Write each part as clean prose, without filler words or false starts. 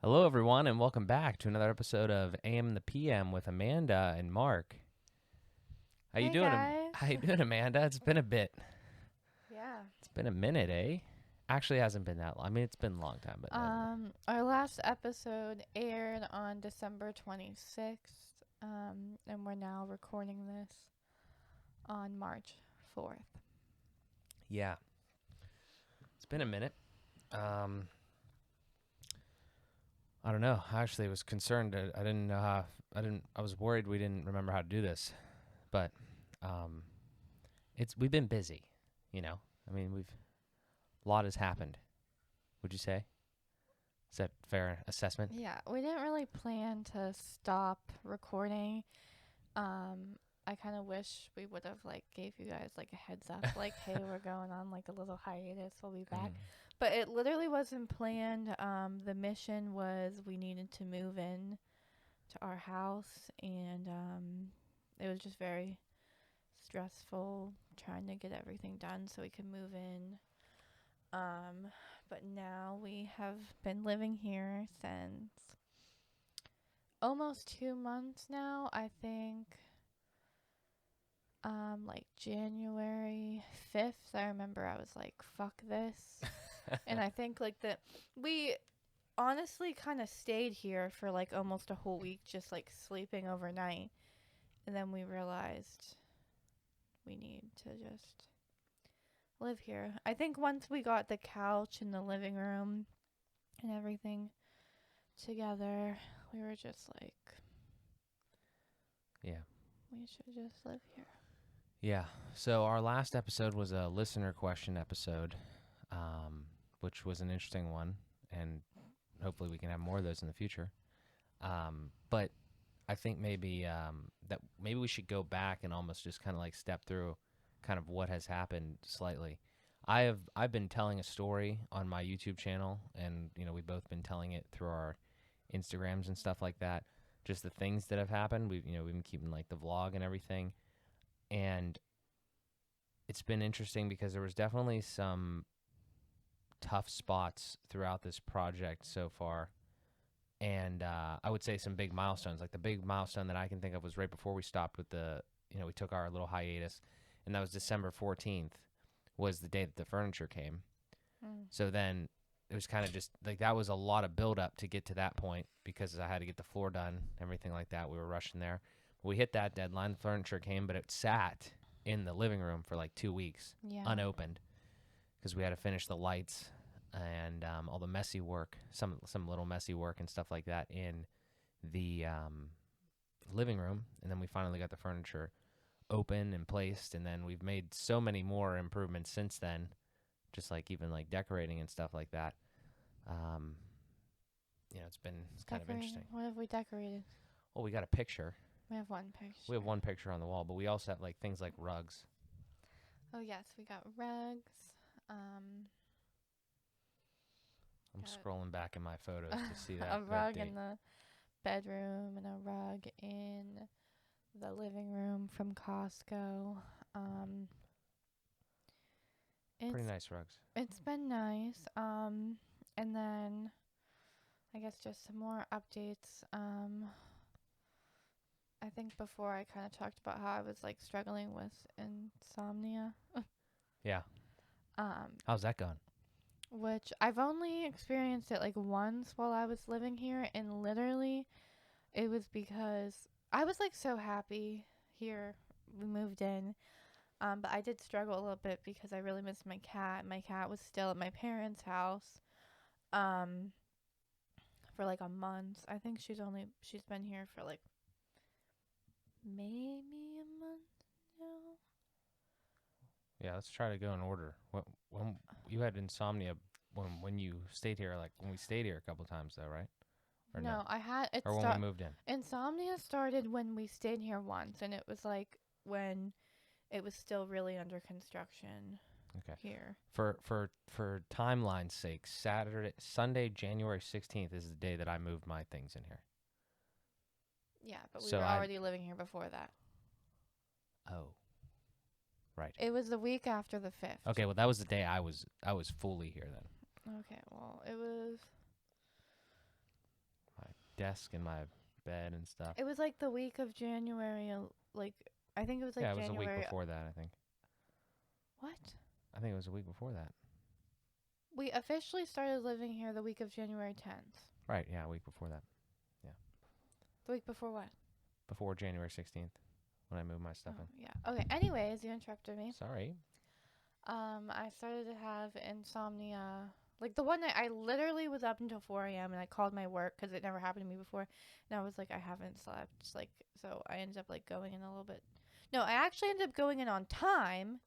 Hello, everyone, and welcome back to another episode of AM and the PM with Amanda and Mark. How you Hey doing? guys. How you doing, Amanda? It's been a bit. Yeah. It's been a minute, eh? Actually, it hasn't been that long. I mean, it's been a long time, but Our last episode aired on December 26th, and we're now recording this on March 4th. yeah, it's been a minute. Um, I don't know. I actually was concerned. I didn't know how. I was worried we didn't remember how to do this, but um, we've been busy. You know, I mean, a lot has happened. Would you say? Is that fair assessment? Yeah, we didn't really plan to stop recording. I kind of wish we would have gave you guys a heads up, hey, we're going on a little hiatus. We'll be back. Mm. But it literally wasn't planned. The mission was we needed to move in to our house, and it was just very stressful trying to get everything done so we could move in. But now we have been living here since almost 2 months now. I think January 5th. I remember I was like, fuck this. And I think that we honestly kind of stayed here for almost a whole week, just sleeping overnight. And then we realized we need to just live here. I think once we got the couch and the living room and everything together, we were just like, Yeah. we should just live here. Yeah. So our last episode was a listener question episode, which was an interesting one, and hopefully we can have more of those in the future. But I think maybe we should go back and almost just kind of step through kind of what has happened slightly. I've been telling a story on my YouTube channel, and we've both been telling it through our Instagrams and stuff like that. Just the things that have happened. We've been keeping the vlog and everything, and it's been interesting because there was definitely some tough spots throughout this project so far. And I would say some big milestones. Like the big milestone that I can think of was right before we stopped with we took our little hiatus, and that was December 14th was the day that the furniture came. Mm. So then it was kind of just that was a lot of build up to get to that point because I had to get the floor done, everything like that. We were rushing there. We hit that deadline. The furniture came, but it sat in the living room for 2 weeks Yeah. unopened because we had to finish the lights and all the messy work, some little messy work and stuff like that in the living room. And then we finally got the furniture open and placed, and then we've made so many more improvements since then, just even decorating and stuff like that. Um, it's kind of interesting. What have we decorated? Well, we got a picture. We have one picture. We have one picture on the wall, but we also have things like rugs. Oh, yes, we got rugs. I'm Got scrolling back in my photos to see that. a rug date. in the bedroom and a rug in the living room from Costco. Pretty It's nice rugs. it's been nice. And then I guess just some more updates. I think before I kind of talked about how I was struggling with insomnia. Yeah. Um, How's that going? which I've only experienced it once while I was living here, and literally it was because I was so happy here. We moved in. But I did struggle a little bit because I really missed my cat. My cat was still at my parents' house um for a month. I think she's been here for maybe a month now. Yeah, let's try to go in order. When you had insomnia when you stayed here, when we stayed here a couple times though, right? Or no? I had it Or when we moved in? insomnia started when we stayed here once, and it was when it was still really under construction. Okay. Here. For timeline's sake, Sunday, January 16th is the day that I moved my things in here. Yeah, but So we were already living here before that. Oh. Right. It was the week after the 5th. Okay, well that was the day I was fully here then. Okay, well, it was desk and my bed and stuff. It was like the week of January, like I think it was like Yeah, it was a January. week before that, I think. What? I think it was a week before that. We officially started living here the week of January 10th. Right, yeah, a week before that. The week before what? Before January 16th when I moved my stuff Oh, in. yeah. Okay. Anyways, you interrupted me. Sorry. I started to have insomnia. Like the one night, I literally was up until 4 a.m. and I called my work because it never happened to me before. And I was like, I haven't slept. Like, so I ended up like going in a little bit. No, I actually ended up going in on time.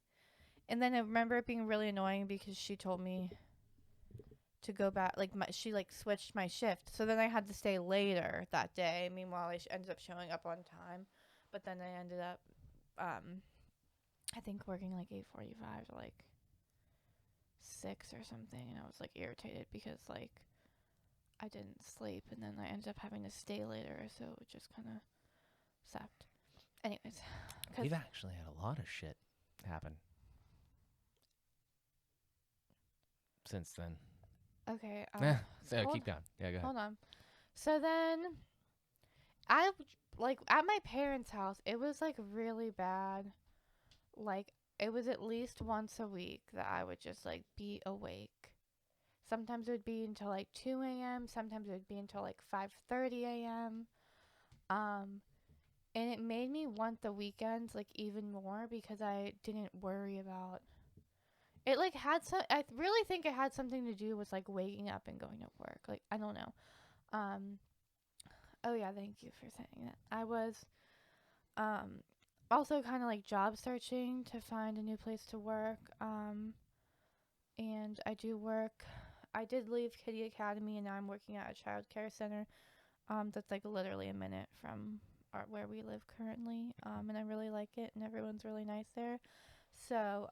And then I remember it being really annoying because she told me to go back. Like, she like switched my shift. So then I had to stay later that day. Meanwhile, I ended up showing up on time. But then I ended up, I think working like 8:45 to like 6 or something, and I was like irritated because like I didn't sleep, and then I ended up having to stay later, so it just kind of sucked. Anyways, We've actually had a lot of shit happen since then. okay, So hold- keep going. Yeah, go ahead. hold on. So then I like at my parents' house, it was like really bad. Like it was at least once a week that I would just like be awake. Sometimes it would be until like 2 a.m. Sometimes it would be until like 5:30 a.m. And it made me want the weekends like even more because I didn't worry about it. Like had some, I really think it had something to do with like waking up and going to work. Like I don't know. Oh yeah, thank you for saying that. I was also kind of like job searching to find a new place to work. And I do work. I did leave Kitty Academy, and now I'm working at a child care center. That's like literally a minute from where we live currently. And I really like it, and everyone's really nice there. So,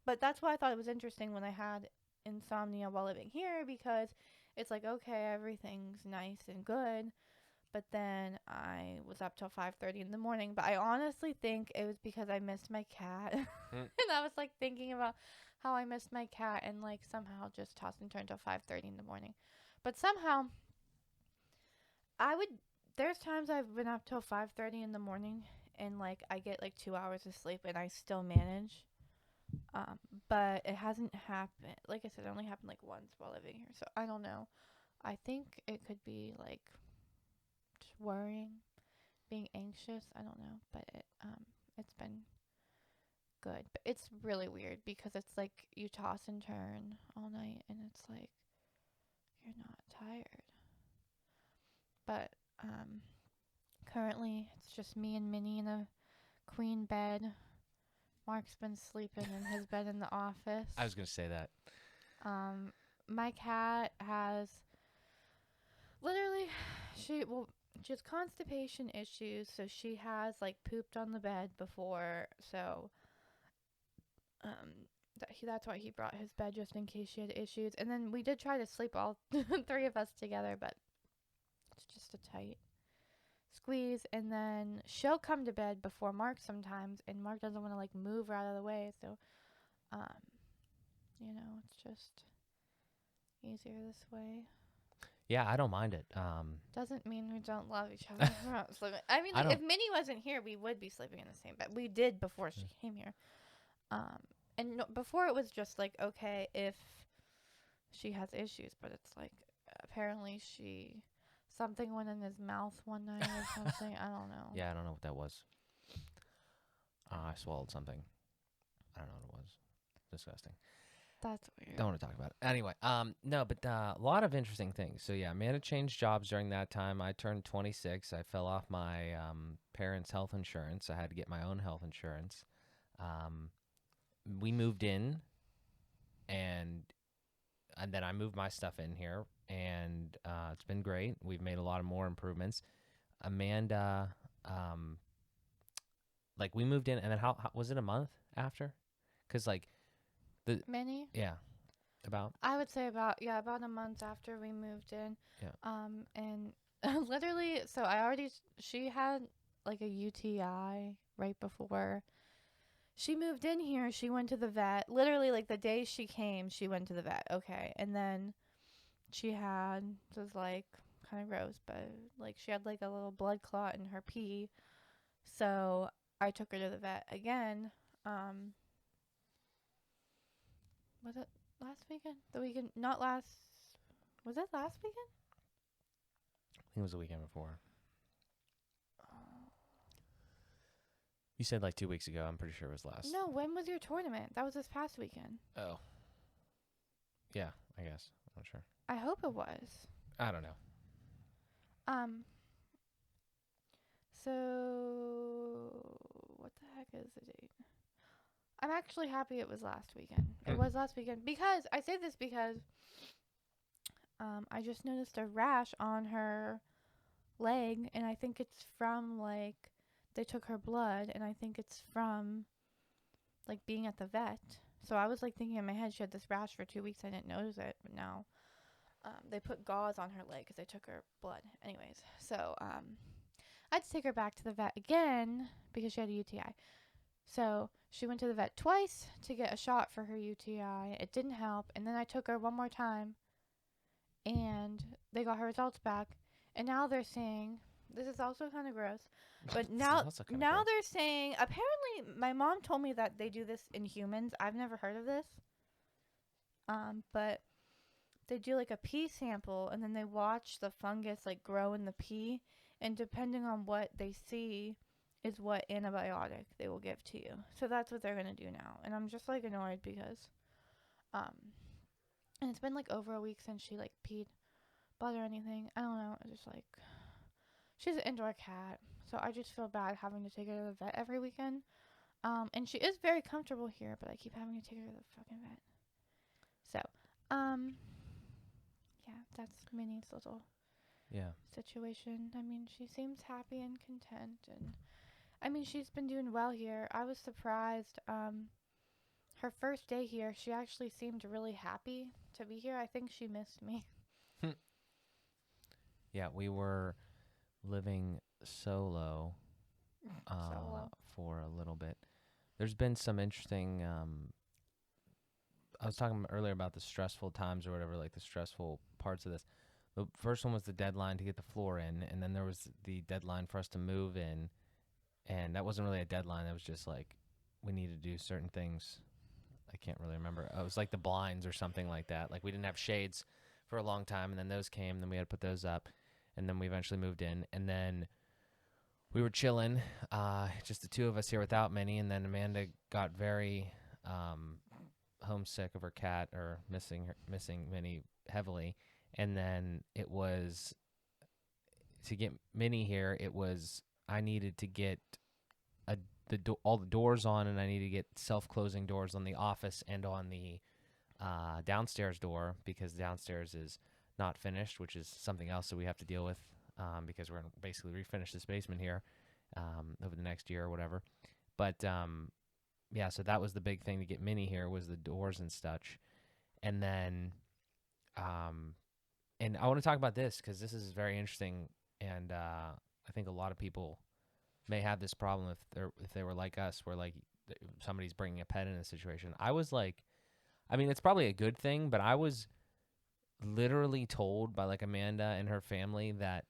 but that's why I thought it was interesting when I had insomnia while living here, because it's like, okay, everything's nice and good, but then I was up till 5:30 in the morning. But I honestly think it was because I missed my cat. And I was like thinking about how I missed my cat and like somehow just tossed and turned till 5:30 in the morning. But somehow there's times I've been up till 5:30 in the morning and like I get like 2 hours of sleep and I still manage. But it hasn't happened. Like I said, it only happened like once while living here. So I don't know. I think it could be like just worrying, being anxious. I don't know, but it's been good. But it's really weird because it's like you toss and turn all night and it's like you're not tired. But currently it's just me and Minnie in a queen bed. Mark's been sleeping in his bed in the office. I was going to say that. My cat has literally she has constipation issues, so she has like pooped on the bed before. So that's why he brought his bed, just in case she had issues. And then we did try to sleep all three of us together, but it's just a tight squeeze. And then she'll come to bed before Mark sometimes, and Mark doesn't want to like move her out of the way, so it's just easier this way. Yeah, I don't mind it. Doesn't mean we don't love each other. We're not sleeping. I mean, like, if Minnie wasn't here, we would be sleeping in the same bed. We did before she came here. And before it was just like, okay, if she has issues, but it's like apparently something went in his mouth one night or something. I don't know. Yeah, I don't know what that was. I swallowed something. I don't know what it was. Disgusting. That's weird. Don't want to talk about it. Anyway, no, but a lot of interesting things. So yeah, Amanda changed jobs during that time. I turned 26. I fell off my parents' health insurance. I had to get my own health insurance. We moved in, and then I moved my stuff in here, and it's been great. We've made a lot of more improvements. Amanda, like we moved in, and then how was it a month after? Because like Minnie? Yeah. About? I would say about a month after we moved in. Yeah. And literally, so she had like a UTI right before she moved in here. She went to the vet. Literally, like the day she came, she went to the vet. Okay. And then she was like kind of gross, but like she had like a little blood clot in her pee. So I took her to the vet again. Was it last weekend? The weekend, not last. Was it last weekend? I think it was the weekend before. You said like 2 weeks ago. I'm pretty sure it was last. No, when was your tournament? That was this past weekend. Oh. Yeah, I guess. I'm not sure. I hope it was. I don't know. So what the heck is the date? I'm actually happy it was last weekend. It was last weekend because I say this because I just noticed a rash on her leg, and I think it's from like they took her blood, and I think it's from like being at the vet. So I was like thinking in my head she had this rash for 2 weeks. I didn't notice it, but now they put gauze on her leg because they took her blood. Anyways, so I had to take her back to the vet again because she had a UTI. So she went to the vet twice to get a shot for her UTI. It didn't help. And then I took her one more time, and they got her results back. And now they're saying, this is also kind of gross, but now they're saying, apparently my mom told me that they do this in humans. I've never heard of this. But they do like a pee sample, and then they watch the fungus like grow in the pee, and depending on what they see is what antibiotic they will give to you. So that's what they're going to do now. And I'm just like annoyed because and it's been like over a week since she like peed blood or anything. I don't know. It's just like she's an indoor cat, so I just feel bad having to take her to the vet every weekend. And she is very comfortable here, but I keep having to take her to the fucking vet. So, yeah, that's Minnie's little situation. I mean, she seems happy and content, and I mean, she's been doing well here. I was surprised. Her first day here, she actually seemed really happy to be here. I think she missed me. Yeah, we were living solo for a little bit. There's been some interesting I was talking earlier about the stressful times or whatever, like the stressful parts of this. The first one was the deadline to get the floor in, and then there was the deadline for us to move in, and that wasn't really a deadline. It was just like we needed to do certain things. I can't really remember. It was like the blinds or something like that. Like we didn't have shades for a long time, and then those came, and then we had to put those up, and then we eventually moved in, and then we were chilling, just the two of us here without Minnie, and then Amanda got very homesick of her cat, or missing Minnie heavily, and then it was to get Minnie here. It was I needed to get all the doors on, and I needed to get self-closing doors on the office and on the downstairs door, because downstairs is not finished, which is something else that we have to deal with because we're going to basically refinish this basement here over the next year or whatever. But yeah, so that was the big thing to get Minnie here, was the doors and such. And then and I want to talk about this because this is very interesting, and I think a lot of people may have this problem if they were like us, where like somebody's bringing a pet in a situation. I was like, I mean, it's probably a good thing, but I was literally told by like Amanda and her family that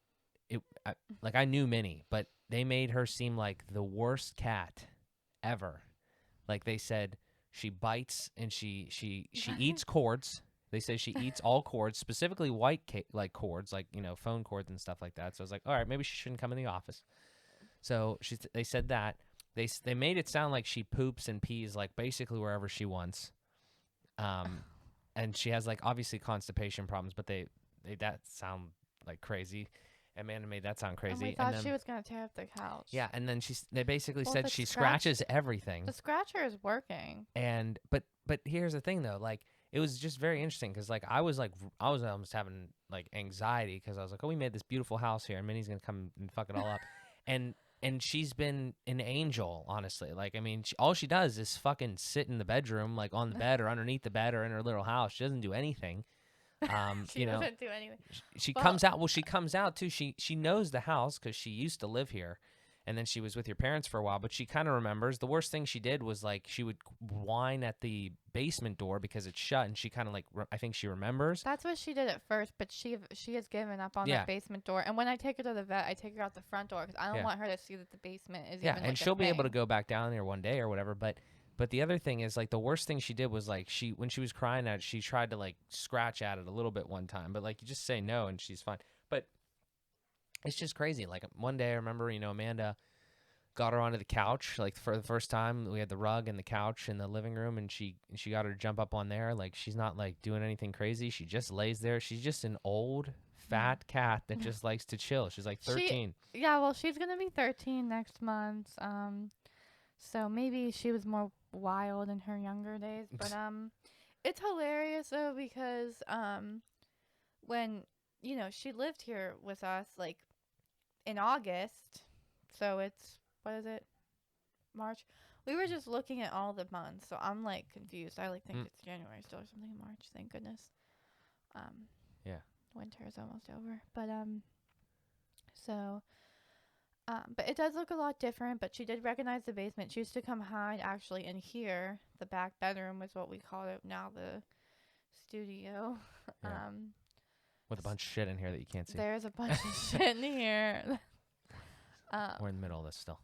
I knew Minnie, but they made her seem like the worst cat ever. Like they said she bites and she eats cords. They say she eats all cords, specifically white like cords, like, you know, phone cords and stuff like that. So I was like, all right, maybe she shouldn't come in the office. So they said that. They made it sound like she poops and pees like basically wherever she wants. And she has like obviously constipation problems, but they that sound like crazy. Amanda made that sound crazy. And we thought she was gonna tear up the couch. Yeah, and then they basically said she scratches everything. The scratcher is working. And but here's the thing though, like it was just very interesting because like I was almost having like anxiety because I was like, oh, we made this beautiful house here, and Minnie's gonna come and fuck it all up, and she's been an angel, honestly. Like, I mean, all she does is fucking sit in the bedroom, like on the bed or underneath the bed or in her little house. She doesn't do anything. She doesn't do anything. She comes out. Well, she comes out too. She knows the house because she used to live here, and then she was with your parents for a while, but she kind of remembers. The worst thing she did was like she would whine at the basement door because it's shut, and she kind of like I think she remembers. That's what she did at first, but she has given up on Yeah. that basement door. And when I take her to the vet, I take her out the front door because I don't Yeah. want her to see that the basement is Yeah, even and like, she'll a be able to thing. go back down there one day or whatever. But the other thing is like the worst thing she did was like when she was crying at it, she tried to like scratch at it a little bit one time, but like you just say no and she's fine. But it's just crazy. Like one day I remember, Amanda got her onto the couch like for the first time. We had the rug and the couch in the living room, and she got her to jump up on there. Like she's not like doing anything crazy. She just lays there. She's just an old fat cat that just likes to chill. She's like 13. Yeah, well, she's gonna be 13 next month. So maybe she was more wild in her younger days, but it's hilarious though because when she lived here with us like in August, so it's what is it, March? We were just looking at all the months, so I'm like confused. I like think it's January still or something. March, thank goodness. Yeah. Winter is almost over, but but it does look a lot different. But she did recognize the basement. She used to come hide actually in here. The back bedroom is what we call it now. The studio. Yeah. With a bunch of shit in here that you can't see. There's a bunch of shit in here. We're in the middle of this still.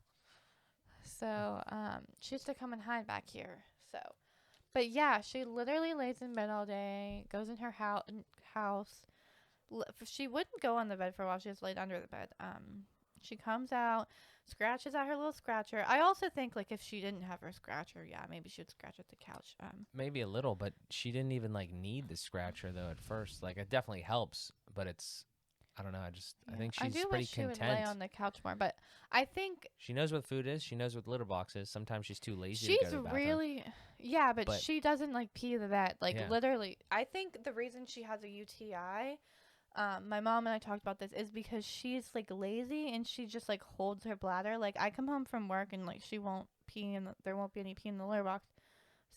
So she used to come and hide back here. So, but yeah, she literally lays in bed all day. Goes in her house. She wouldn't go on the bed for a while. She just laid under the bed. She comes out, scratches at her little scratcher. I also think like if she didn't have her scratcher, yeah, maybe she would scratch at the couch. Maybe a little, but she didn't even like need the scratcher though at first. Like it definitely helps, but I don't know. I think she's I do pretty wish she content. would lay on the couch more, but I think she knows what food is. She knows what litter box is. Sometimes she's too lazy to she's go to the bathroom. really, but she doesn't like pee the vet. Like literally, I think the reason she has a UTI, my mom and I talked about this, is because she's like lazy and she just like holds her bladder. Like I come home from work and like she won't pee and there won't be any pee in the litter box.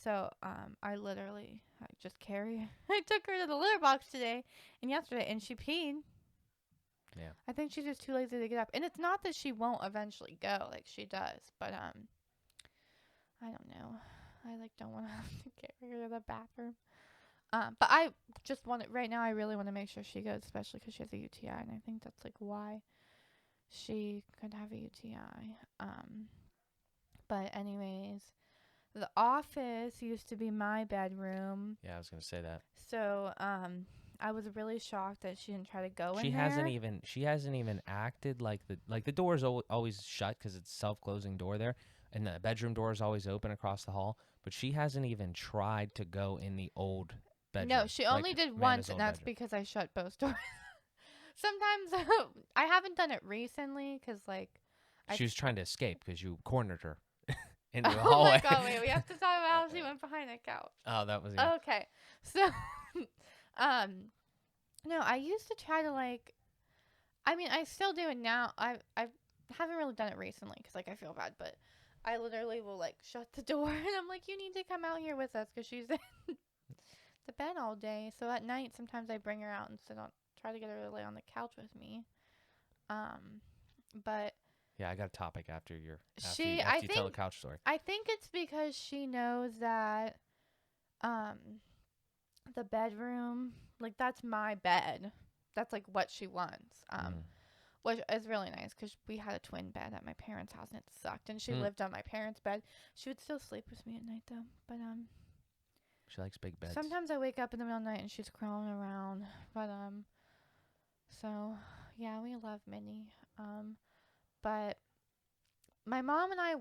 So I just carry. I took her to the litter box today and yesterday, and she peed. Yeah. I think she's just too lazy to get up. And it's not that she won't eventually go, like she does, but I don't know. I like don't want to have to carry her to the bathroom. But I just want right now. I really want to make sure she goes, especially because she has a UTI, and I think that's like why she could have a UTI. But anyways, the office used to be my bedroom. Yeah, I was gonna say that. So I was really shocked that she didn't try to go in there. She hasn't even acted like the door is always shut because it's self-closing door there, and the bedroom door is always open across the hall. But she hasn't even tried to go in the old bedroom. No, she only did once, and that's because I shut both doors. Sometimes I haven't done it recently because like she was trying to escape because you cornered her into the Oh hallway. my god! Wait, we have to talk about how she went behind the couch. Oh, that was okay. So, no, I used to try to like. I mean, I still do it now. I haven't really done it recently because like I feel bad, but I literally will like shut the door and I'm like, you need to come out here with us because she's in the bed all day. So at night, sometimes I bring her out and try to get her to lay on the couch with me. But yeah, I got a topic after you tell the couch story. I think it's because she knows that, the bedroom, like that's my bed. That's like what she wants. Which is really nice because we had a twin bed at my parents' house and it sucked. And she lived on my parents' bed. She would still sleep with me at night though. But she likes big beds. sometimes I wake up in the middle of the night and she's crawling around. But so yeah, we love Minnie. But my mom and I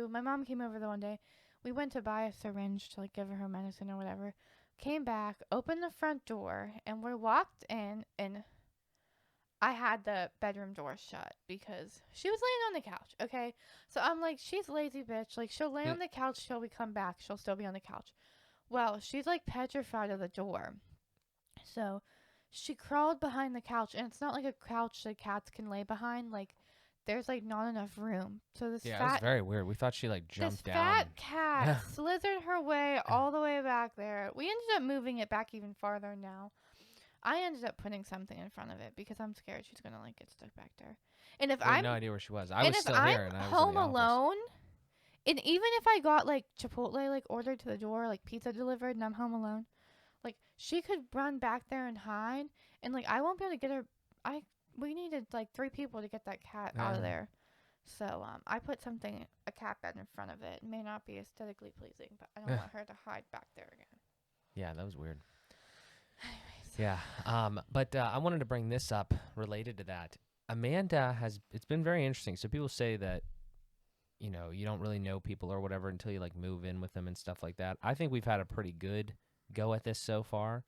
my mom came over the one day. We went to buy a syringe to like give her medicine or whatever. Came back, opened the front door, and we walked in, and I had the bedroom door shut because she was laying on the couch, okay? So I'm like, she's lazy bitch. Like, she'll lay on the couch till we come back. She'll still be on the couch. Well, she's like petrified of the door. So she crawled behind the couch, and it's not like a couch that cats can lay behind. Like, there's like not enough room. So this it was very weird. We thought she like jumped down. This fat cat slithered her way all the way back there. We ended up moving it back even farther now. I ended up putting something in front of it because I'm scared she's gonna like get stuck back there. And if I had I'm no idea where she was. I and was if still I'm here, and I was in home the office. alone, and even if I got like Chipotle like ordered to the door, like pizza delivered, and I'm home alone, like she could run back there and hide, and like I won't be able to get her. We needed like 3 people to get that cat out of there. So I put a cat bed in front of it. It may not be aesthetically pleasing, but I don't want her to hide back there again. Yeah, that was weird. Anyways. Yeah. But I wanted to bring this up related to that. Amanda it's been very interesting. So people say that, you know, you don't really know people or whatever until you like move in with them and stuff like that. I think we've had a pretty good go at this so far.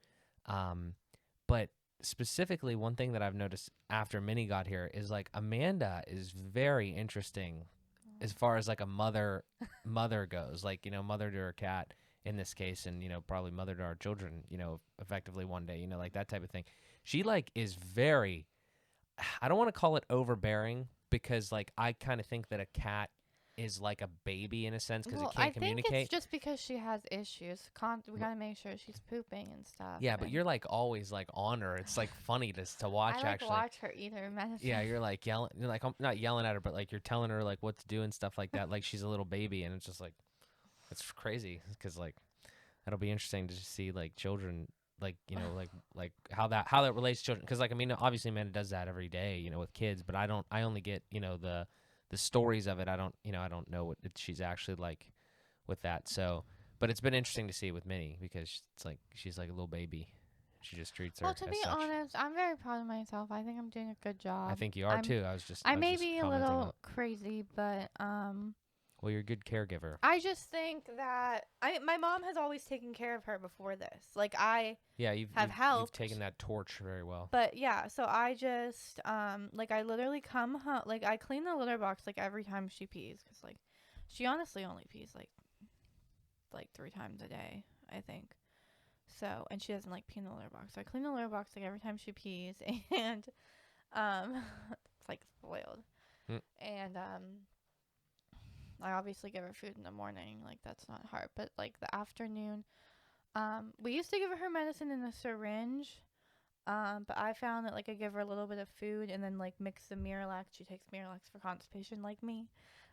But specifically, one thing that I've noticed after Minnie got here is like Amanda is very interesting as far as like a mother goes, like, you know, mother to her cat in this case, and, you know, probably mother to our children, you know, effectively one day, you know, like that type of thing. She like is very, I don't want to call it overbearing, because like I kind of think that a cat is like a baby in a sense, because it can't communicate. I think it's just because she has issues. We gotta make sure she's pooping and stuff. Yeah, but you're like always like on her. It's like funny to watch. I like actually watch her eat her medicine. Yeah, you're like yelling. You're like, I'm not yelling at her, but like you're telling her like what to do and stuff like that. Like she's a little baby, and it's just like, it's crazy, because like that'll be interesting to just see like children, like, you know, like how that relates to children. Because like, I mean, obviously Amanda does that every day, you know, with kids, but I only get, you know, the stories of it. I don't know what she's actually like with that. So, but it's been interesting to see with Minnie, because it's like she's like a little baby. She just treats her. Well, to be honest, I'm very proud of myself. I think I'm doing a good job. I think you are too. I may be a little crazy, but well, you're a good caregiver. I just think that my mom has always taken care of her before this. Like you've helped. You've taken that torch very well. But yeah, so I just like I literally come home, like I clean the litter box like every time she pees, because like she honestly only pees like 3 times a day, I think. So, and she doesn't like pee in the litter box. So I clean the litter box like every time she pees, and it's like spoiled. And I obviously give her food in the morning, like that's not hard. But like the afternoon, we used to give her medicine in a syringe, but I found that like I give her a little bit of food and then like mix the Miralax. She takes Miralax for constipation like me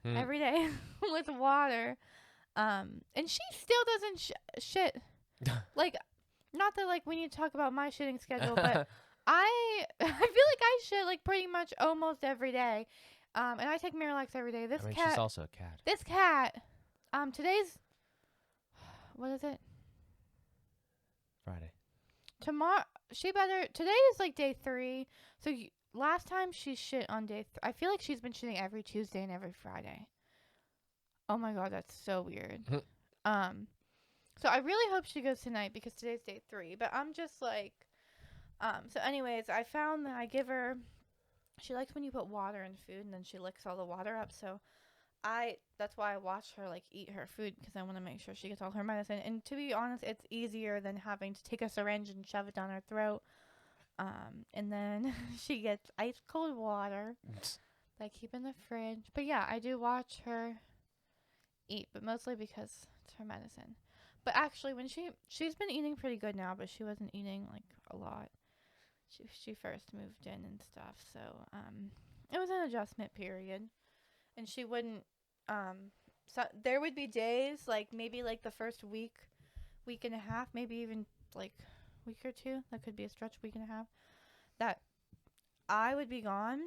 every day with water, and she still doesn't shit. Like, not that like we need to talk about my shitting schedule, but I feel like I shit like pretty much almost every day. And I take Miralax every day. She's also a cat. This cat, today's, what is it? Friday. Tomorrow, today is like day 3. So last time she shit on day I feel like she's been shitting every Tuesday and every Friday. Oh my God, that's so weird. So I really hope she goes tonight, because today's day 3. But I'm just like, so anyways, I found that I give her, she likes when you put water in food and then she licks all the water up. So that's why I watch her like eat her food, because I want to make sure she gets all her medicine. And to be honest, it's easier than having to take a syringe and shove it down her throat. And then she gets ice cold water that I keep in the fridge. But yeah, I do watch her eat, but mostly because it's her medicine. But actually, when she's been eating pretty good now, but she wasn't eating like a lot. She first moved in and stuff, so it was an adjustment period, and she wouldn't so there would be days like maybe like the first week and a half, maybe even like week or 2, that could be a stretch, week and a half, that I would be gone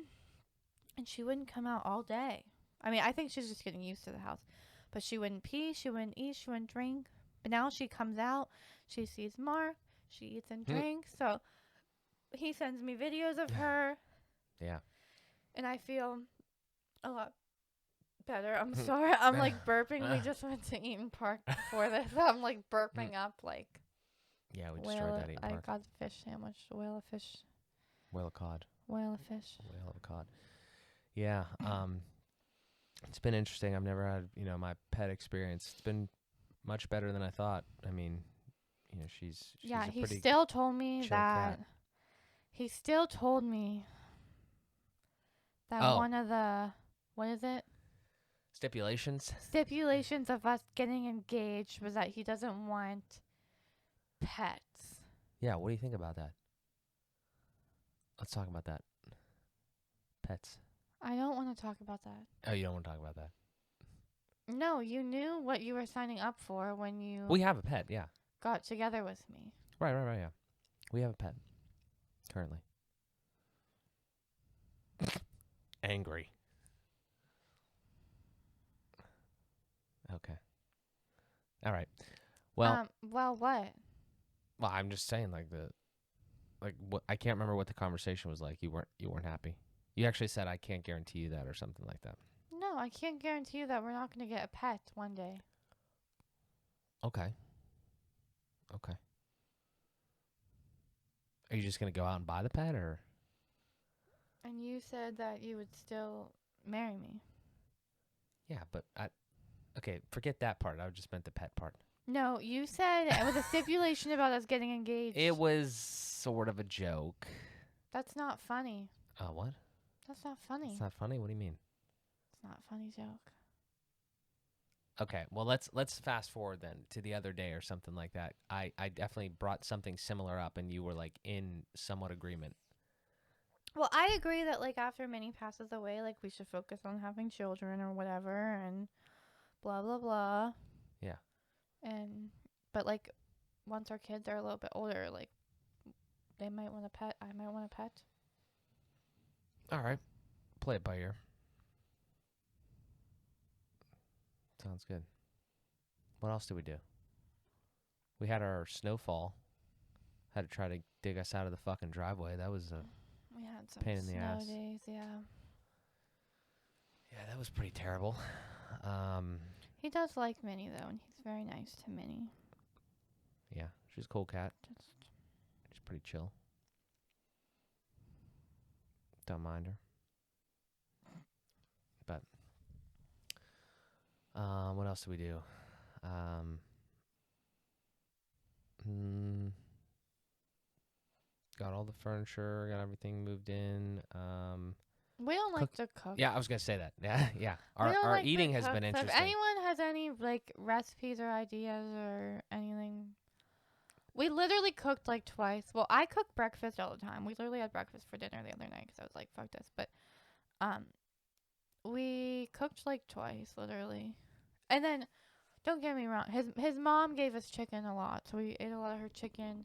and she wouldn't come out all day. I mean, I think she's just getting used to the house, but she wouldn't pee, she wouldn't eat, she wouldn't drink. But now she comes out, she sees Mark, she eats and drinks. So he sends me videos of her. Yeah. And I feel a lot better. I'm sorry. I'm like burping. We just went to Eaton Park before this. I'm like burping up like. Yeah, we destroyed that Eaton Park. I got the fish sandwich. Whale of fish. Whale of cod. Whale of fish. Whale of cod. Yeah. It's been interesting. I've never had, you know, my pet experience. It's been much better than I thought. I mean, you know, she's yeah, a he pretty still told me that cat. He still told me that one of the, what is it? Stipulations of us getting engaged was that he doesn't want pets. Yeah, what do you think about that? Let's talk about that. Pets. I don't want to talk about that. Oh, you don't want to talk about that? No, you knew what you were signing up for when you We have a pet, yeah. got together with me. Right, yeah. We have a pet. Currently. Angry. Okay. All right. Well, Well, what? well, I'm just saying, what I can't remember what the conversation was like. You weren't happy. You actually said I can't guarantee you that or something like that. No, I can't guarantee you that we're not going to get a pet one day. Okay. Are you just gonna go out and buy the pet, or? And you said that you would still marry me. Yeah, but okay, forget that part. I just meant the pet part. No, you said it was a stipulation about us getting engaged. It was sort of a joke. That's not funny. What? That's not funny. It's not funny? What do you mean? It's not a funny joke. Okay, well let's fast forward then to the other day or something like that. I definitely brought something similar up, and you were like in somewhat agreement. Well, I agree that like after Minnie passes away, like we should focus on having children or whatever, and blah blah blah. Yeah. But like once our kids are a little bit older, like they might want a pet. I might want a pet. All right, play it by ear. Sounds good. What else did we do? We had our snowfall. Had to try to dig us out of the fucking driveway. That was a We had some pain in the snow ass. days, yeah. Yeah, that was pretty terrible. He does like Minnie though, and he's very nice to Minnie. Yeah, she's a cool cat. Just She's pretty chill. Don't mind her. But what else did we do? Got all the furniture, got everything moved in. we don't like to cook. Yeah, I was gonna say that. Yeah. We don't Our like to eating has cook, been so interesting. If anyone has any like recipes or ideas or anything, we literally cooked like twice. Well, I cook breakfast all the time. We literally had breakfast for dinner the other night because I was like, "Fuck this." But, we cooked like twice, literally. And then, don't get me wrong, his mom gave us chicken a lot, so we ate a lot of her chicken.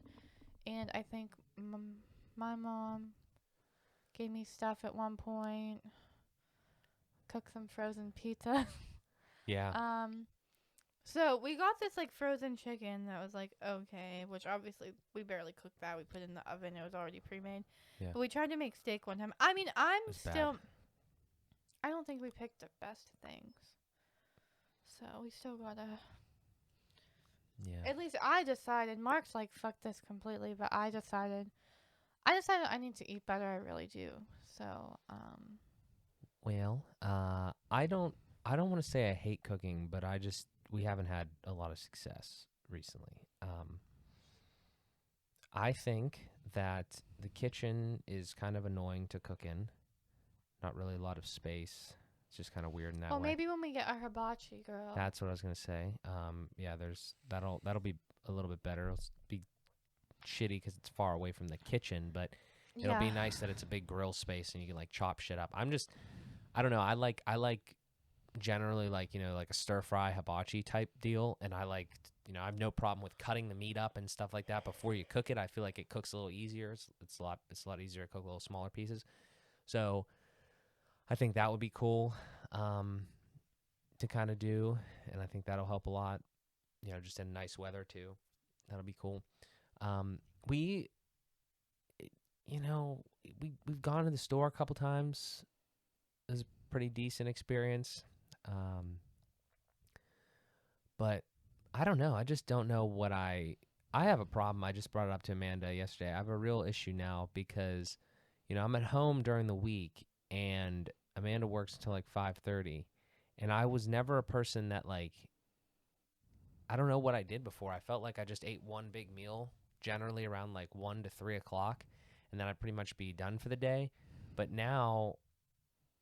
And I think my mom gave me stuff at one point. Cooked some frozen pizza. Yeah. So we got this like frozen chicken that was like okay, which obviously we barely cooked that. We put it in the oven. It was already pre-made. Yeah. But we tried to make steak one time. I mean, I'm It's still. bad. I don't think we picked the best things. So we still gotta. Yeah. At least I decided. Mark's like fuck this completely, but I decided I need to eat better. I really do. So Well, I don't want to say I hate cooking, but we haven't had a lot of success recently. I think that the kitchen is kind of annoying to cook in. Not really a lot of space. It's just kind of weird in that way. well, maybe when we get our hibachi girl. That's what I was gonna say. Yeah, that'll be a little bit better. It'll be shitty because it's far away from the kitchen, but it'll be nice that it's a big grill space and you can like chop shit up. I don't know. I like generally like like a stir fry hibachi type deal, and I like I have no problem with cutting the meat up and stuff like that before you cook it. I feel like it cooks a little easier. It's a lot easier to cook little smaller pieces. So I think that would be cool to kind of do, and I think that'll help a lot. Just in nice weather too. That'll be cool. We've gone to the store a couple times. It was a pretty decent experience. But I don't know. I just don't know what I have a problem. I just brought it up to Amanda yesterday. I have a real issue now because, I'm at home during the week and Amanda works until like 5:30, and I was never a person that like, I don't know what I did before. I felt like I just ate one big meal generally around like 1 to 3 o'clock, and then I'd pretty much be done for the day. But now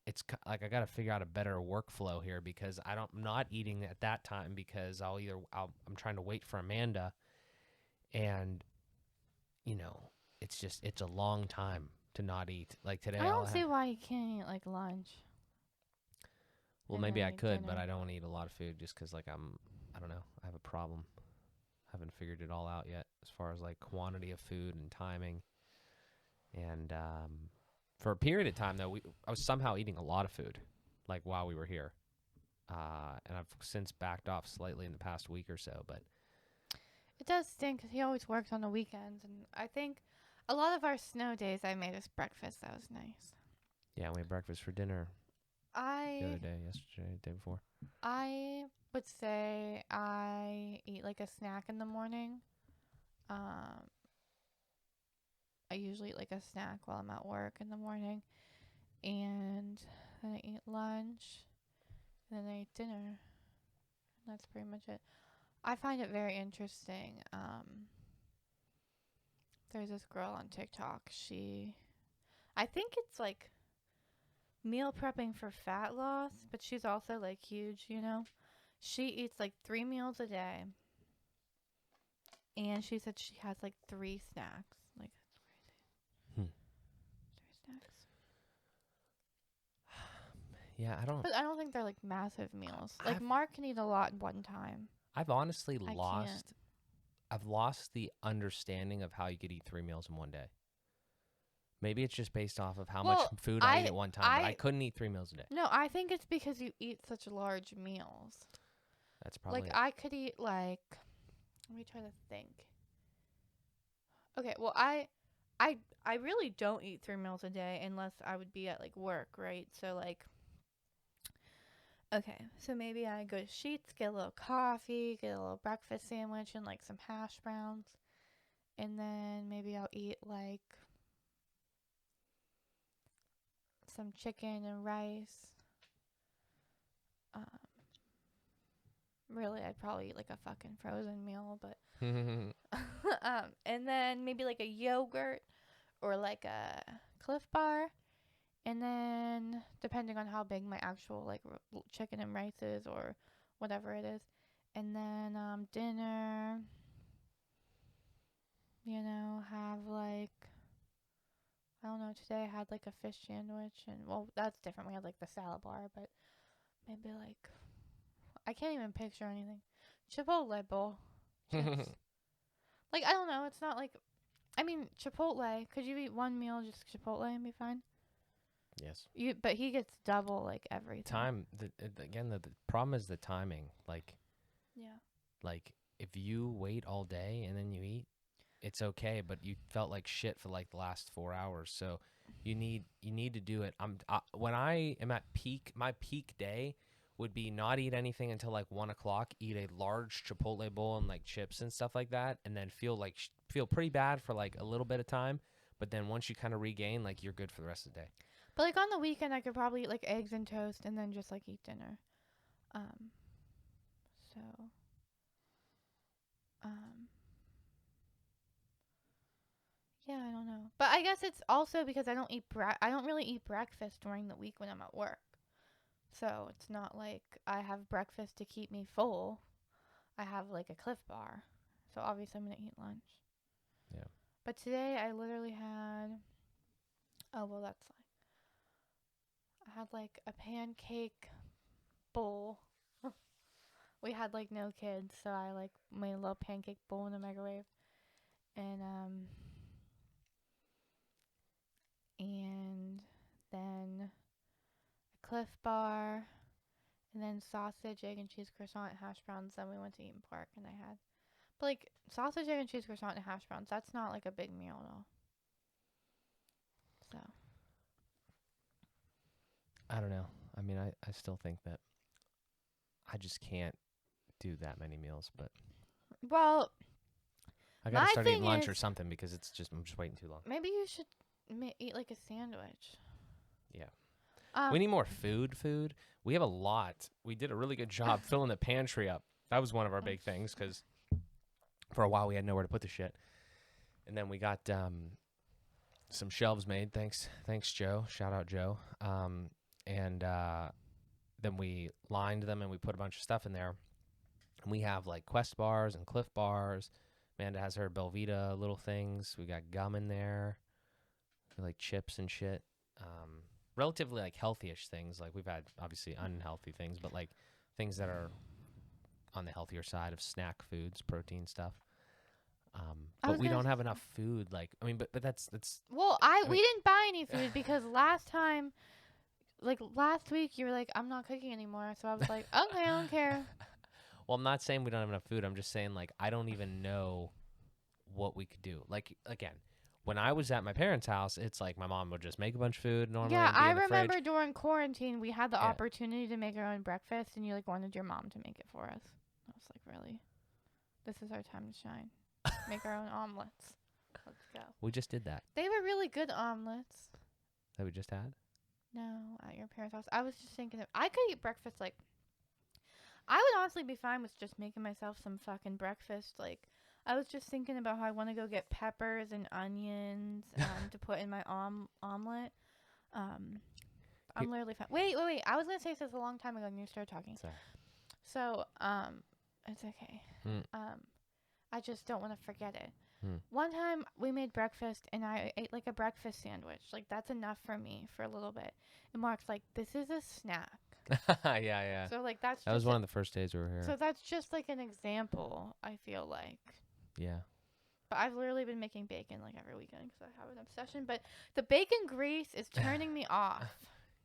it's like I got to figure out a better workflow here because I'm not eating at that time because I'm trying to wait for Amanda, and it's a long time to not eat. Like today, I don't see why you can't eat like lunch. Well, and maybe then I eat could, but dinner. I don't want to eat a lot of food just because, like, I don't know, I have a problem. Haven't figured it all out yet as far as like quantity of food and timing. And for a period of time, though, I was somehow eating a lot of food, like while we were here. And I've since backed off slightly in the past week or so. But It does stink 'cause he always works on the weekends, and I think a lot of our snow days I made us breakfast. That was nice. yeah, we had breakfast for dinner the other I day, yesterday, the day before. I would say I eat like a snack in the morning. Um, I usually eat like a snack while I'm at work in the morning, and then I eat lunch, and then I eat dinner. That's pretty much it. I find it very interesting. There's this girl on TikTok. I think it's like meal prepping for fat loss, but she's also like huge, you know? She eats like 3 meals a day, and she said she has like 3 snacks. Like, that's Hmm. crazy. 3 snacks. Yeah, But I don't think they're like massive meals. Like, I've Mark can eat a lot in one time. I've honestly I can't. I've lost the understanding of how you could eat 3 meals in one day. Maybe it's just based off of how much Well, food I ate at one time, but I couldn't eat 3 meals a day. no, I think it's because you eat such large meals. That's probably Like, it. I could eat like, let me try to think. Okay, well, I really don't eat 3 meals a day unless I would be at like work, right? So like, okay, so maybe I go to Sheets, get a little coffee, get a little breakfast sandwich, and like some hash browns, and then maybe I'll eat like some chicken and rice. Um, really, I'd probably eat like a fucking frozen meal, but and then maybe like a yogurt or like a Cliff Bar. And then, depending on how big my actual like chicken and rice is or whatever it is, and then dinner, have like, I don't know. Today I had like a fish sandwich, and well, that's different. We had like the salad bar, but maybe like, I can't even picture anything. Chipotle bowl, chips. Like, I don't know. It's not like, I mean, Chipotle. Could you eat one meal just Chipotle and be fine? Yes. But he gets double like everything. The problem is the timing. Yeah. Like if you wait all day and then you eat, it's okay, but you felt like shit for like the last 4 hours. So you need to do it. When I am at peak, my peak day would be not eat anything until like 1 o'clock, eat a large Chipotle bowl and like chips and stuff like that, and then feel pretty bad for like a little bit of time. But then once you kind of regain, like you're good for the rest of the day. But like on the weekend, I could probably eat like eggs and toast and then just like eat dinner. So, um, yeah, I don't know. But I guess it's also because I don't really eat breakfast during the week when I'm at work. So it's not like I have breakfast to keep me full. I have like a Cliff Bar. So obviously I'm gonna eat lunch. Yeah. But today I literally had. Oh well, I had like a pancake bowl. We had like no kids, so I like made a little pancake bowl in the microwave, and then a Cliff Bar, and then sausage, egg and cheese croissant, hash browns. Then we went to Eaton Park, and I had, but like sausage, egg and cheese croissant and hash browns. That's not like a big meal at all. So I don't know. I mean, I still think that I just can't do that many meals, but well, I gotta my start eating thing lunch or is something because I'm just waiting too long. maybe you should eat like a sandwich. Yeah. We need more food. We have a lot. We did a really good job filling the pantry up. That was one of our big things because for a while we had nowhere to put the shit. And then we got some shelves made. Thanks, Joe. Shout out, Joe. And then we lined them and we put a bunch of stuff in there. And we have like Quest bars and Cliff bars. Amanda has her Belvita little things. We got gum in there. like chips and shit. Relatively like healthy-ish things. Like we've had obviously unhealthy things, but like things that are on the healthier side of snack foods, protein stuff. But we don't have enough food. Like, I mean, but that's Well, I we mean- didn't buy any food because last time, like last week, you were like, I'm not cooking anymore. So I was like, okay, I don't care. well, I'm not saying we don't have enough food. I'm just saying like I don't even know what we could do. Like again, when I was at my parents' house, it's like my mom would just make a bunch of food normally. Yeah, and be I in the remember fridge. during quarantine, we had the Yeah. opportunity to make our own breakfast, and you like wanted your mom to make it for us. I was like, really? This is our time to shine. Make our own omelets. Let's go. We just did that. They were really good omelets. That we just had. No, at your parents' house. I was just thinking I could eat breakfast like. I would honestly be fine with just making myself some fucking breakfast. Like, I was just thinking about how I want to go get peppers and onions to put in my omelet. I'm literally fine. Wait. I was gonna say this a long time ago, and you started talking. Sorry. So, it's okay. Mm. I just don't want to forget it. Hmm. One time we made breakfast and I ate like a breakfast sandwich. Like that's enough for me for a little bit. And Mark's like, "This is a snack." Yeah. So like that's That was one of the first days we were here. So that's just like an example. I feel like. Yeah. But I've literally been making bacon like every weekend because I have an obsession. But the bacon grease is turning me off.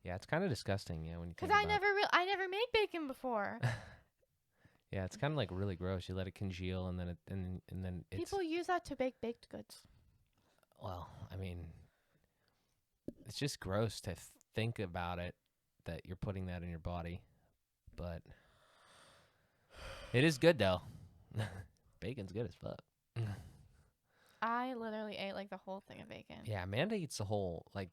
Yeah, it's kind of disgusting. Yeah, when you Because think I about it. I never made bacon before. Yeah, it's kind of like really gross. You let it congeal and then and then it's People use that to bake baked goods. well, I mean, it's just gross to think about it that you're putting that in your body, but it is good though. Bacon's good as fuck. I literally ate like the whole thing of bacon. Yeah, Amanda eats the whole like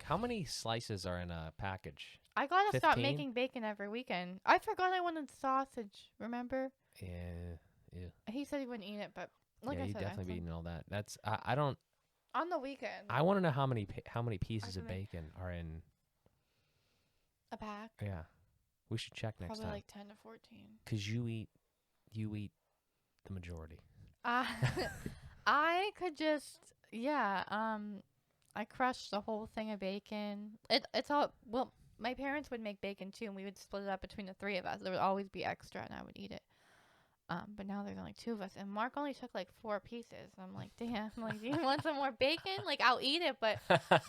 how many slices are in a package? I gotta stop 15? making bacon every weekend. I forgot I wanted sausage. Remember? Yeah, He said he wouldn't eat it, but like yeah, I you said, definitely be eating all that. That's I don't. on the weekend. I want to know how many pieces I of can make- bacon are in. A pack, Yeah, we should check next probably time like 10 to 14. because you eat the majority. I could just I crushed the whole thing of bacon. It's all well. My parents would make bacon too, and we would split it up between the three of us. There would always be extra, and I would eat it. But now there's only two of us, and Mark only took like 4 pieces. I'm like, damn. I'm like, do you want some more bacon? Like, I'll eat it, but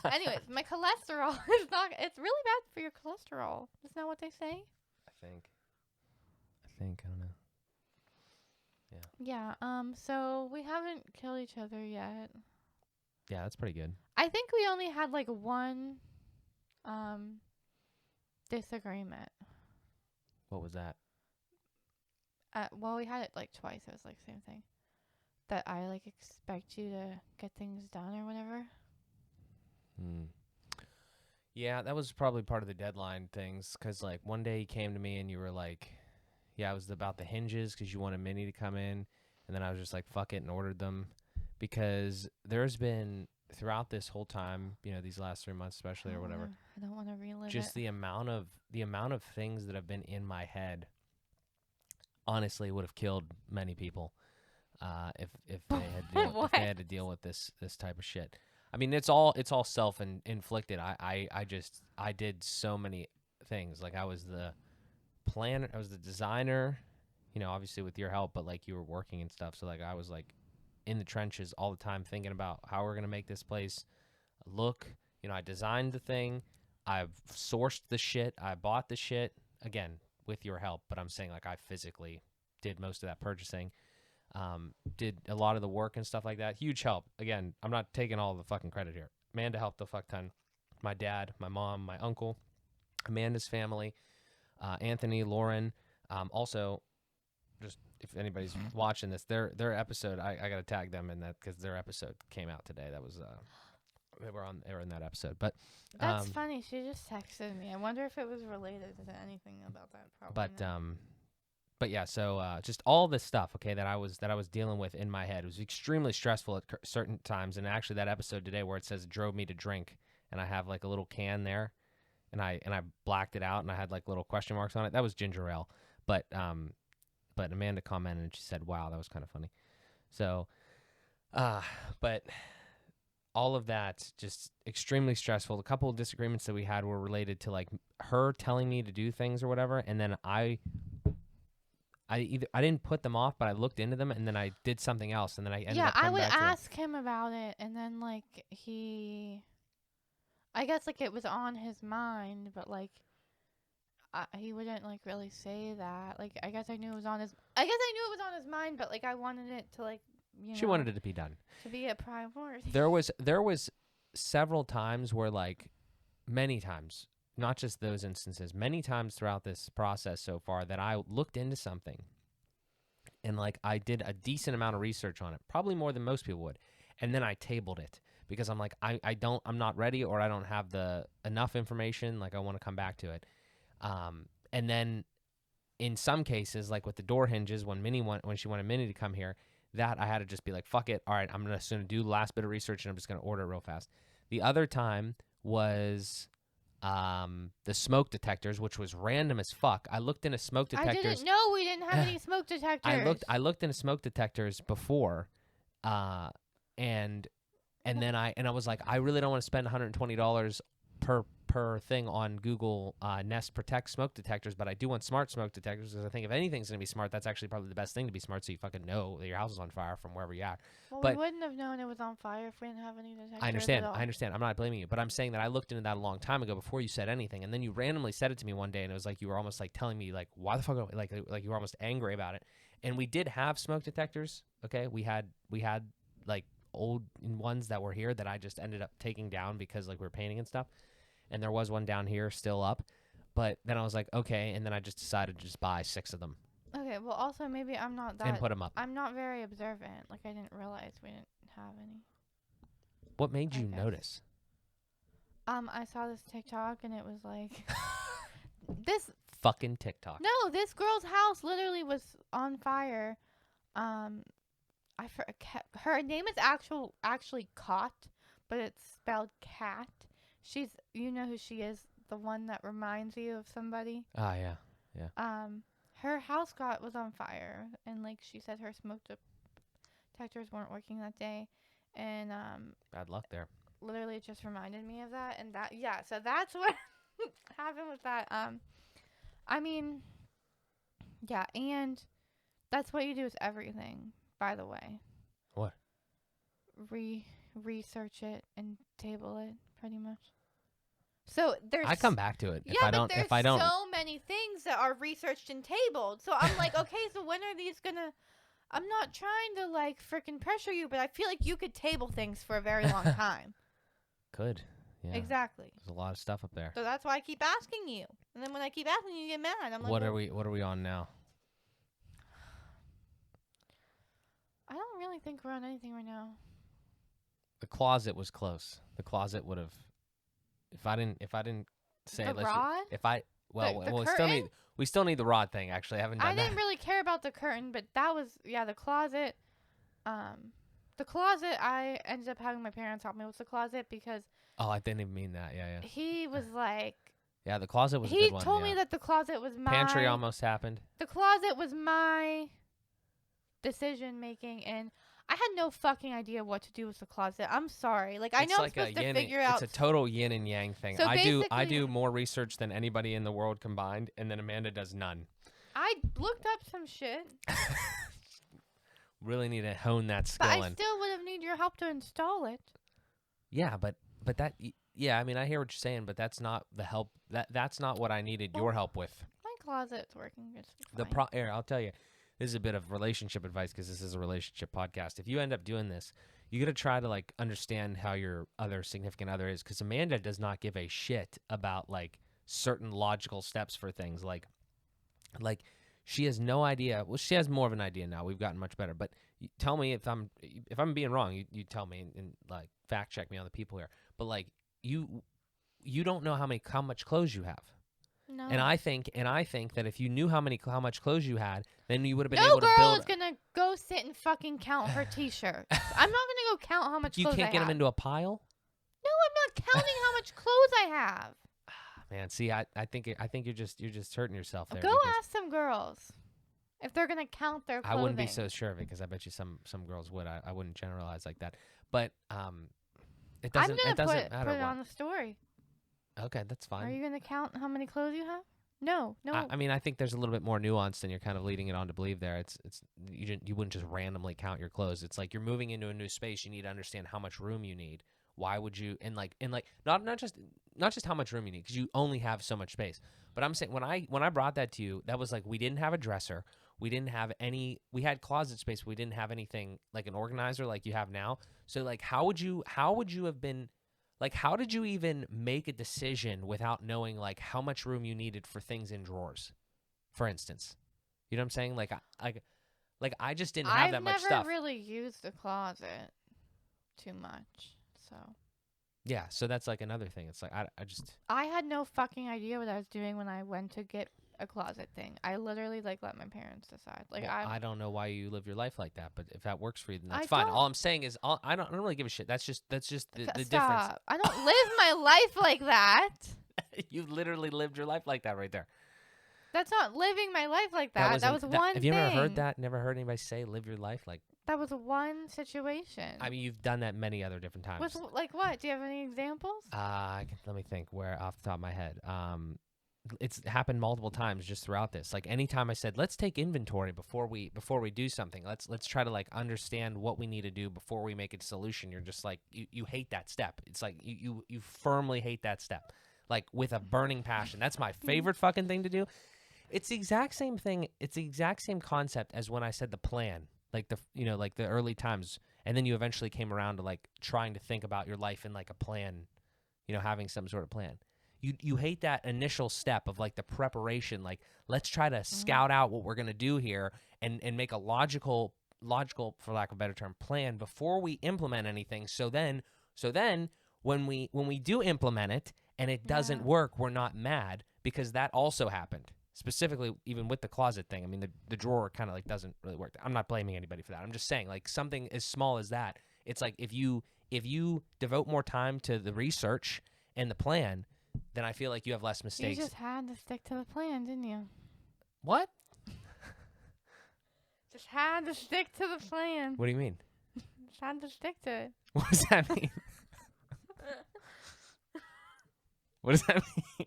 anyways, my cholesterol is not. It's really bad for your cholesterol. Isn't that what they say? I think. I don't know. Yeah. So we haven't killed each other yet. Yeah, that's pretty good. I think we only had like one disagreement. What was that? Well, we had it like twice. It was like same thing. That I like expect you to get things done or whatever. Yeah, that was probably part of the deadline things. Cause like one day you came to me and you were like, "Yeah, it was about the hinges because you wanted Minnie to come in," and then I was just like, "Fuck it," and ordered them because there's been throughout this whole time, these last 3 months especially or whatever. I don't want to relive Just it. the amount of things that have been in my head honestly would have killed many people if they had to deal with this type of shit. I mean, it's all self-inflicted. I did so many things. Like I was the planner, I was the designer, obviously with your help, but like you were working and stuff. So like I was like in the trenches all the time thinking about how we're going to make this place look. I designed the thing. I've sourced the shit. I bought the shit, again, with your help. But I'm saying, like, I physically did most of that purchasing. Did a lot of the work and stuff like that. Huge help. Again, I'm not taking all the fucking credit here. Amanda helped a fuck ton. My dad, my mom, my uncle, Amanda's family, Anthony, Lauren. Also, just if anybody's watching this, their episode, I got to tag them in that because their episode came out today. That was... They were in that episode, but That's funny. She just texted me. I wonder if it was related to anything about that problem. But yeah. So just all this stuff, okay, that I was dealing with in my head. It was extremely stressful at certain times. And actually, that episode today where it says it drove me to drink, and I have like a little can there, and I blacked it out, and I had like little question marks on it. That was ginger ale. But Amanda commented and she said, "Wow, that was kind of funny." So, but. all of that just extremely stressful. A couple of disagreements that we had were related to like her telling me to do things or whatever, and then I didn't put them off, but I looked into them, and then I did something else, and then I ended up I coming would back to them. ask him about it, and then like I guess like it was on his mind, but like he wouldn't like really say that. Like I guess I knew it was on his mind, but like I wanted it to like She wanted it to be done. to be a priority. There was several times where like many times, not just those instances, many times throughout this process so far that I looked into something and like I did a decent amount of research on it, probably more than most people would, and then I tabled it because I'm like I'm not ready, or I don't have the enough information, like I want to come back to it. And then in some cases, like with the door hinges, when she wanted Minnie to come here, that I had to just be like, fuck it. All right, I'm just going to do the last bit of research, and I'm just going to order it real fast. The other time was the smoke detectors, which was random as fuck. I looked into smoke detectors. I didn't know we didn't have any smoke detectors. I looked into smoke detectors before, and then I was like, I really don't want to spend $120 per thing on Google Nest Protect smoke detectors, but I do want smart smoke detectors because I think if anything's going to be smart, that's actually probably the best thing to be smart, so you fucking know that your house is on fire from wherever you're at. Well, but we wouldn't have known it was on fire if we didn't have any detectors. I understand. I'm not blaming you, but I'm saying that I looked into that a long time ago before you said anything, and then you randomly said it to me one day, and it was like you were almost like telling me like, why the fuck, like you were almost angry about it. And we did have smoke detectors. Okay, we had like old ones that were here that I just ended up taking down because like we were painting and stuff. And there was one down here still up. But then I was like, okay. And then I just decided to just buy 6 of them. Okay, well, also maybe I'm not that. And put them up. I'm not very observant. Like, I didn't realize we didn't have any. What made you notice? I saw this TikTok and it was like, this fucking TikTok. No, this girl's house literally was on fire. Her name is actually Cot, but it's spelled cat. You know who she is, the one that reminds you of somebody. Ah, yeah. Her house was on fire, and like she said, her smoke detectors weren't working that day, and bad luck there. Literally, it just reminded me of that, and so that's what happened with that. I mean, yeah, and that's what you do with everything, by the way. What? Research it and table it, pretty much. So I come back to it. Yeah, but there's so many things that are researched and tabled. So I'm like, okay, so when are these gonna? I'm not trying to like freaking pressure you, but I feel like you could table things for a very long time. Could. Yeah. Exactly. There's a lot of stuff up there. So that's why I keep asking you, and then when I keep asking you, you get mad. I'm like, what are we on now? I don't really think we're on anything right now. The closet was close. The closet would have. If I didn't say the rod? We still need the rod thing. Actually, I haven't done that. I didn't really care about the curtain, but that was the closet. The closet I ended up having my parents help me with the closet because. Oh, I didn't even mean that. Yeah. He was like. Yeah, the closet was a good one. He told me that the closet was my. Pantry almost happened. The closet was my decision making, and I had no fucking idea what to do with the closet. I'm sorry. Like, I know I'm supposed to figure out. It's a total yin and yang thing. So I do more research than anybody in the world combined, and then Amanda does none. I looked up some shit. Really need to hone that skill. But I still would have needed your help to install it. Yeah, but that. Yeah, I mean, I hear what you're saying, but that's not the help. That's not what I needed your help with. My closet's working just fine. I'll tell you. This is a bit of relationship advice because this is a relationship podcast. If you end up doing this, you got to try to like understand how your other significant other is, because Amanda does not give a shit about like certain logical steps for things. Like she has no idea. Well, she has more of an idea now. We've gotten much better. But tell me if I'm being wrong. You tell me and like fact check me on the people here. But like you don't know how much clothes you have. No. And I think that if you knew how much clothes you had, then you would have been able to build. No girl is gonna go sit and fucking count her t-shirts. I'm not gonna go count how much clothes I have. You can't get them into a pile? No, I'm not counting how much clothes I have. Man, see, I think you're just hurting yourself there. Go ask some girls if they're gonna count their clothing. I wouldn't be so sure of it because I bet you some girls would. I wouldn't generalize like that. But It I'm doesn't. gonna It doesn't put matter it what. on the story. Okay, that's Are fine. you gonna count how many clothes you have? No, no. I mean, I think there's a little bit more nuance than you're kind of leading it on to believe there. It's you wouldn't just randomly count your clothes. It's like you're moving into a new space. You need to understand how much room you need. Why would you and like not just how much room you need, because you only have so much space. But I'm saying when I brought that to you, that was like we didn't have a dresser. We didn't have any. We had closet space. But we didn't have anything like an organizer like you have now. So like how would you have been like, how did you even make a decision without knowing, like, how much room you needed for things in drawers, for instance? You know what I'm saying? Like I just didn't have that much stuff. I've never really used the closet too much, so. Yeah, so that's, like, another thing. It's like, I had no fucking idea what I was doing when I went to get a closet thing. I literally, like, let my parents decide. Like, well, I don't know why you live your life like that, but if that works for you, then that's I fine. don't. All I'm saying is, I don't really give a shit. That's just the difference. Stop. I don't live my life like that. You literally lived your life like that right there. That's not living my life like that. That was one thing. Have you ever heard that? Never heard anybody say live your life like? That was one situation. I mean, you've done that many other different times. Like what? Do you have any examples? Let me think where off the top of my head. It's happened multiple times just throughout this. Like anytime I said, let's take inventory before we do something. Let's try to like understand what we need to do before we make a solution. You're just like you hate that step. It's like you firmly hate that step. Like with a burning passion. That's my favorite fucking thing to do. It's the exact same thing. It's the exact same concept as when I said the plan. Like like the early times, and then you eventually came around to like trying to think about your life in like a plan, having some sort of plan. You hate that initial step of like the preparation, like let's try to scout out what we're gonna do here and make a logical, for lack of a better term, plan before we implement anything. So then when we do implement it and it doesn't work, we're not mad, because that also happened. Specifically, even with the closet thing, I mean, the drawer kind of like doesn't really work. I'm not blaming anybody for that. I'm just saying, like, something as small as that, it's like if you devote more time to the research and the plan, then I feel like you have less mistakes. You just had to stick to the plan, didn't you? What? Just had to stick to the plan. What do you mean? Just had to stick to it. What does that mean? What does that mean?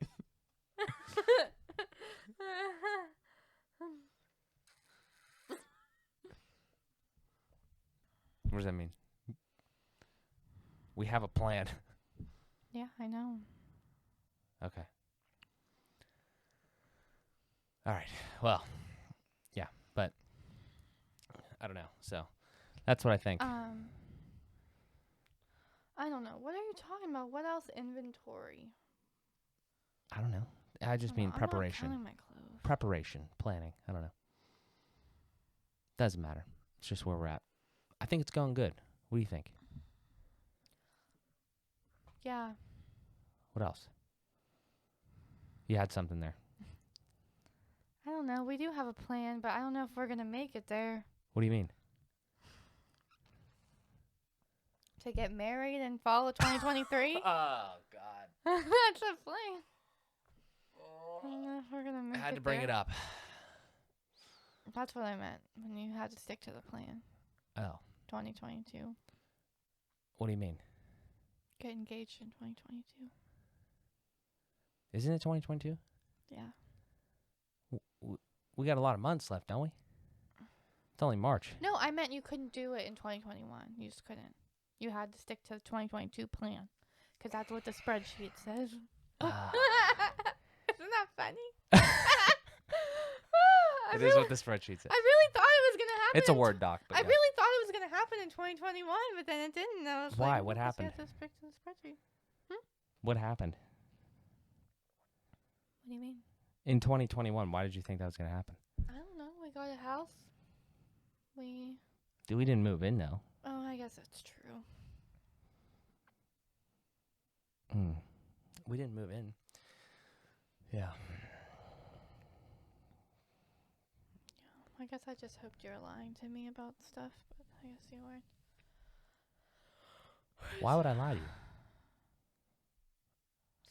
What does that mean? We have a plan. Yeah, I know. Okay. All right. Well, yeah, but I don't know. So that's what I think. I don't know. What are you talking about? What else? Inventory. I don't know. I just mean preparation. I'm not counting my clothes. Preparation, planning. I don't know. Doesn't matter. It's just where we're at. I think it's going good. What do you think? Yeah. What else? You had something there. I don't know. We do have a plan, but I don't know if we're going to make it there. What do you mean? To get married in fall of 2023? Oh, God. That's a plan. I don't know if we're going to make it I had to bring it up. That's what I meant when you had to stick to the plan. Oh. 2022. What do you mean? Get engaged in 2022. Isn't it 2022? Yeah. We got a lot of months left, don't we? It's only March. No, I meant you couldn't do it in 2021. You just couldn't. You had to stick to the 2022 plan. Because that's what the spreadsheet says. Isn't that funny? It is what the spreadsheet says. I really thought it was going to happen. It's a Word doc. But I really thought it was going to happen in 2021, but then it didn't. I was Why? Like, What happened? You have to stick to the spreadsheet. What happened? What do you mean? In 2021, why did you think that was going to happen? I don't know. We got a house. We didn't move in, though. Oh, I guess that's true. We didn't move in. Yeah. I guess I just hoped you were lying to me about stuff, but I guess you weren't. Why would I lie to you?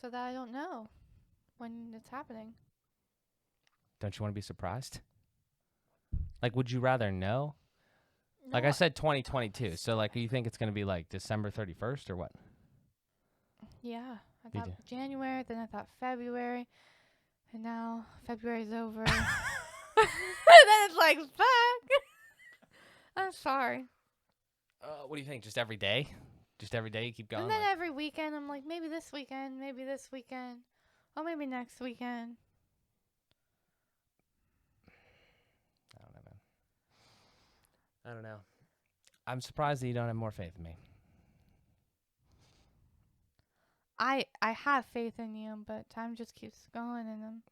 So that I don't know when it's happening. Don't you want to be surprised? Like, would you rather know? No, Like I said, 2022. So, like, you think it's going to be like December 31st or what? Yeah. I You thought do. January, then I thought February, and now February's over. And then it's like, fuck. I'm sorry. What do you think? Just every day? Just every day you keep going? And then like- every weekend, I'm like, maybe this weekend, oh, maybe next weekend. I don't know, man. I don't know. I'm surprised that you don't have more faith in me. I have faith in you, but time just keeps going, and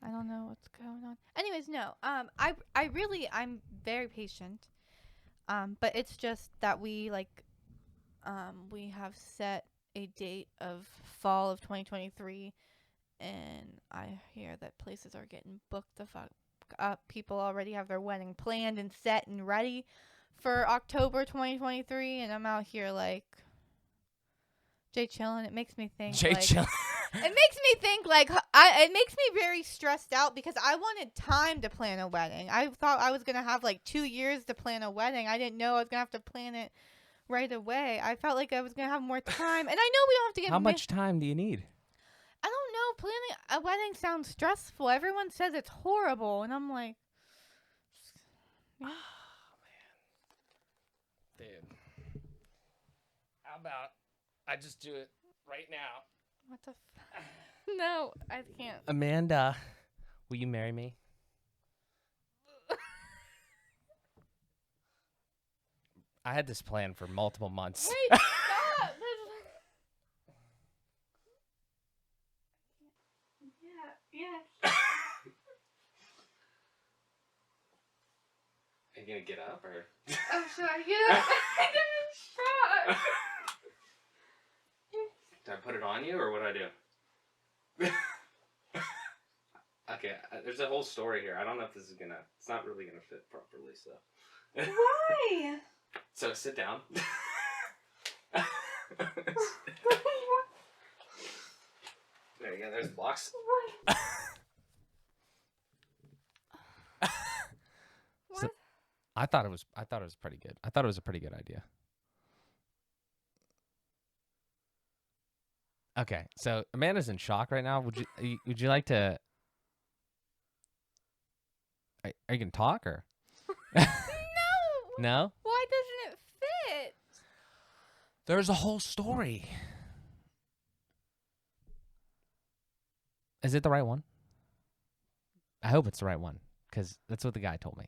I don't know what's going on. Anyways, no. I'm very patient. But it's just that we have set a date of fall of 2023, and I hear that places are getting booked the fuck up. People already have their wedding planned and set and ready for October 2023, and I'm out here like Jay chillin'. It makes me think Jay like chill. it makes me think like it makes me very stressed out because I wanted time to plan a wedding. I thought I was gonna have like 2 years to plan a wedding. I didn't know I was gonna have to plan it right away. I felt like I was gonna have more time, and I know we don't have to get How much time do you need? I don't know. Planning a wedding sounds stressful. Everyone says it's horrible, and I'm like, yeah. Dude. How about I just do it right now? What the? No, I can't. Amanda, will you marry me? I had this plan for multiple months. Wait, stop. Yeah. Are you gonna get up or? I'm sorry. Yeah. I didn't try. Did I put it on you or what do I do? Okay, there's a whole story here. I don't know if this is gonna. It's not really gonna fit properly, so. Why? So sit down. There you go. There's the box. What? I thought it was pretty good. I thought it was a pretty good idea. Okay, so Amanda's in shock right now. Would you like to? Are you gonna talk or? No. No. Why doesn't it fit? There's a whole story. Is it the right one? I hope it's the right one, because that's what the guy told me.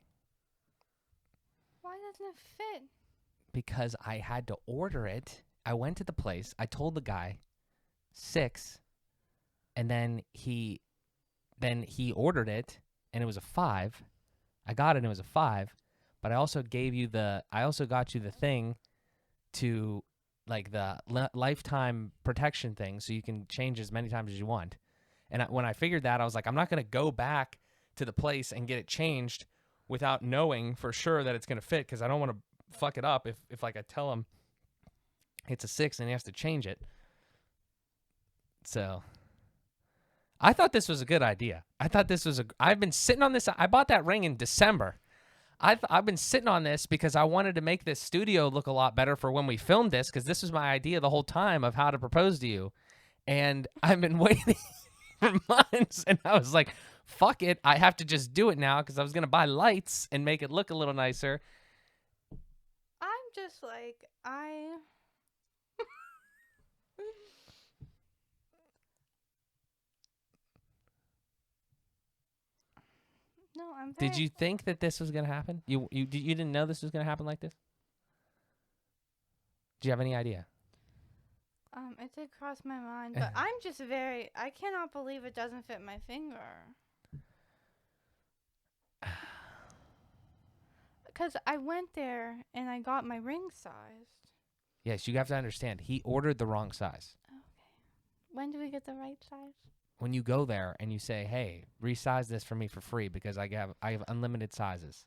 Why doesn't it fit? Because I had to order it. I went to the place. I told the guy 6, and then he ordered it, and it was a 5. I got it, and it was a 5. But I also got you the thing to, like, the lifetime protection thing, so you can change as many times as you want. And when I figured that, I was like, I'm not going to go back to the place and get it changed without knowing for sure that it's going to fit, because I don't want to fuck it up if like I tell him it's a 6 and he has to change it. So I thought this was a good idea. I've been sitting on this. I bought that ring in December. I've been sitting on this because I wanted to make this studio look a lot better for when we filmed this, because this was my idea the whole time of how to propose to you. And I've been waiting for months, and I was like, fuck it. I have to just do it now, because I was going to buy lights and make it look a little nicer. I'm just like, No, I'm very... Did you think that this was going to happen? You didn't know this was going to happen like this? Do you have any idea? It did cross my mind, but I'm just very... I cannot believe it doesn't fit my finger. Because I went there, and I got my ring sized. Yes, you have to understand. He ordered the wrong size. Okay. When do we get the right size? When you go there and you say, hey, resize this for me for free because I have unlimited sizes.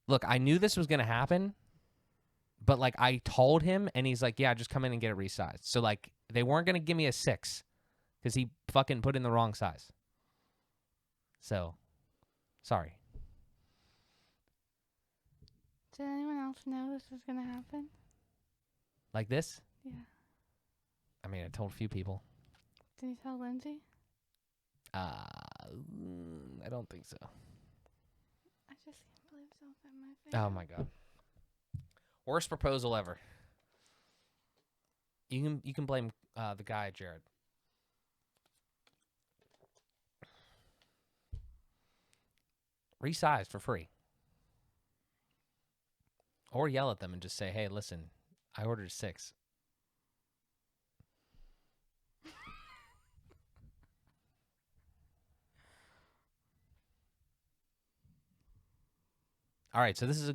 Look, I knew this was going to happen, but, like, I told him, and he's like, yeah, just come in and get it resized. So, like, they weren't going to give me a 6 because he fucking put in the wrong size. So, sorry. Did anyone else know this was going to happen? Like this? Yeah. I mean, I told a few people. Did you tell Lindsay? I don't think so. I just can't believe something in my finger. Oh my god. Worst proposal ever. You can blame the guy, Jared. Resize for free. Or yell at them and just say, hey, listen, I ordered 6. All right, so this is a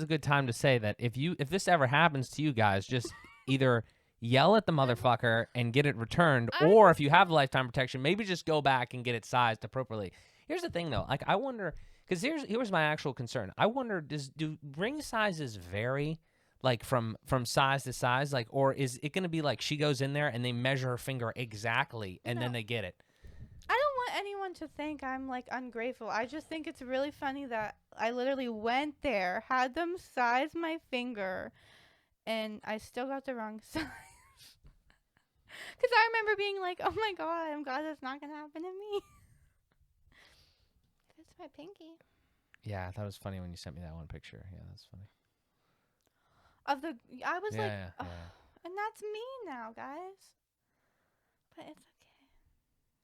good time to say that if this ever happens to you guys, just either yell at the motherfucker and get it returned, or if you have lifetime protection, maybe just go back and get it sized appropriately. Here's the thing though, like I wonder, because here's my actual concern. I wonder, do ring sizes vary, like from size to size, like, or is it going to be like she goes in there and they measure her finger exactly and then they get it? I don't want anyone to think I'm like ungrateful. I just think it's really funny that I literally went there, had them size my finger, and I still got the wrong size. Because I remember being like, oh my god, I'm glad that's not going to happen to me. It's my pinky. Yeah, I thought it was funny when you sent me that one picture. Yeah, that's funny. I was like, Yeah. and that's me now, guys. But it's okay.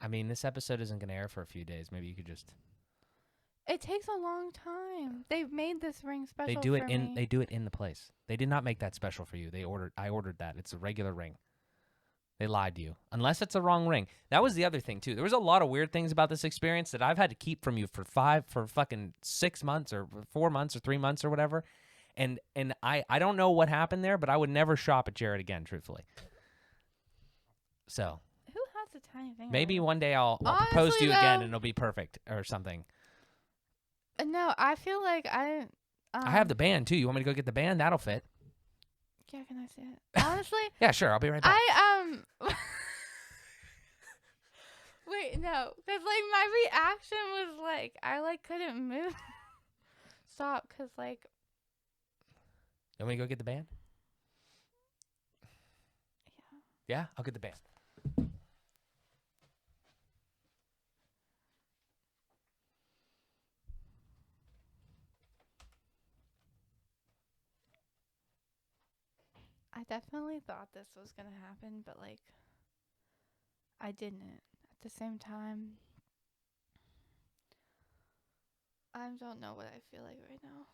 I mean, this episode isn't going to air for a few days. Maybe you could just... It takes a long time. They've made this ring special They do it for me. They do it in the place. They did not make that special for you. I ordered that. It's a regular ring. They lied to you. Unless it's a wrong ring. That was the other thing too. There was a lot of weird things about this experience that I've had to keep from you for fucking 6 months or 4 months or 3 months or whatever. And I don't know what happened there, but I would never shop at Jared again, truthfully. So Who has a tiny finger? maybe one day I'll propose to you again and it'll be perfect or something. No, I feel like I have the band too. You want me to go get the band? That'll fit. Yeah, can I see it? Honestly, Yeah, sure. I'll be right back. Wait, no, because like my reaction was like I like couldn't move. Stop, because like. You want me to go get the band? Yeah. Yeah, I'll get the band. I definitely thought this was gonna happen, but like I didn't. At the same time, I don't know what I feel like right now.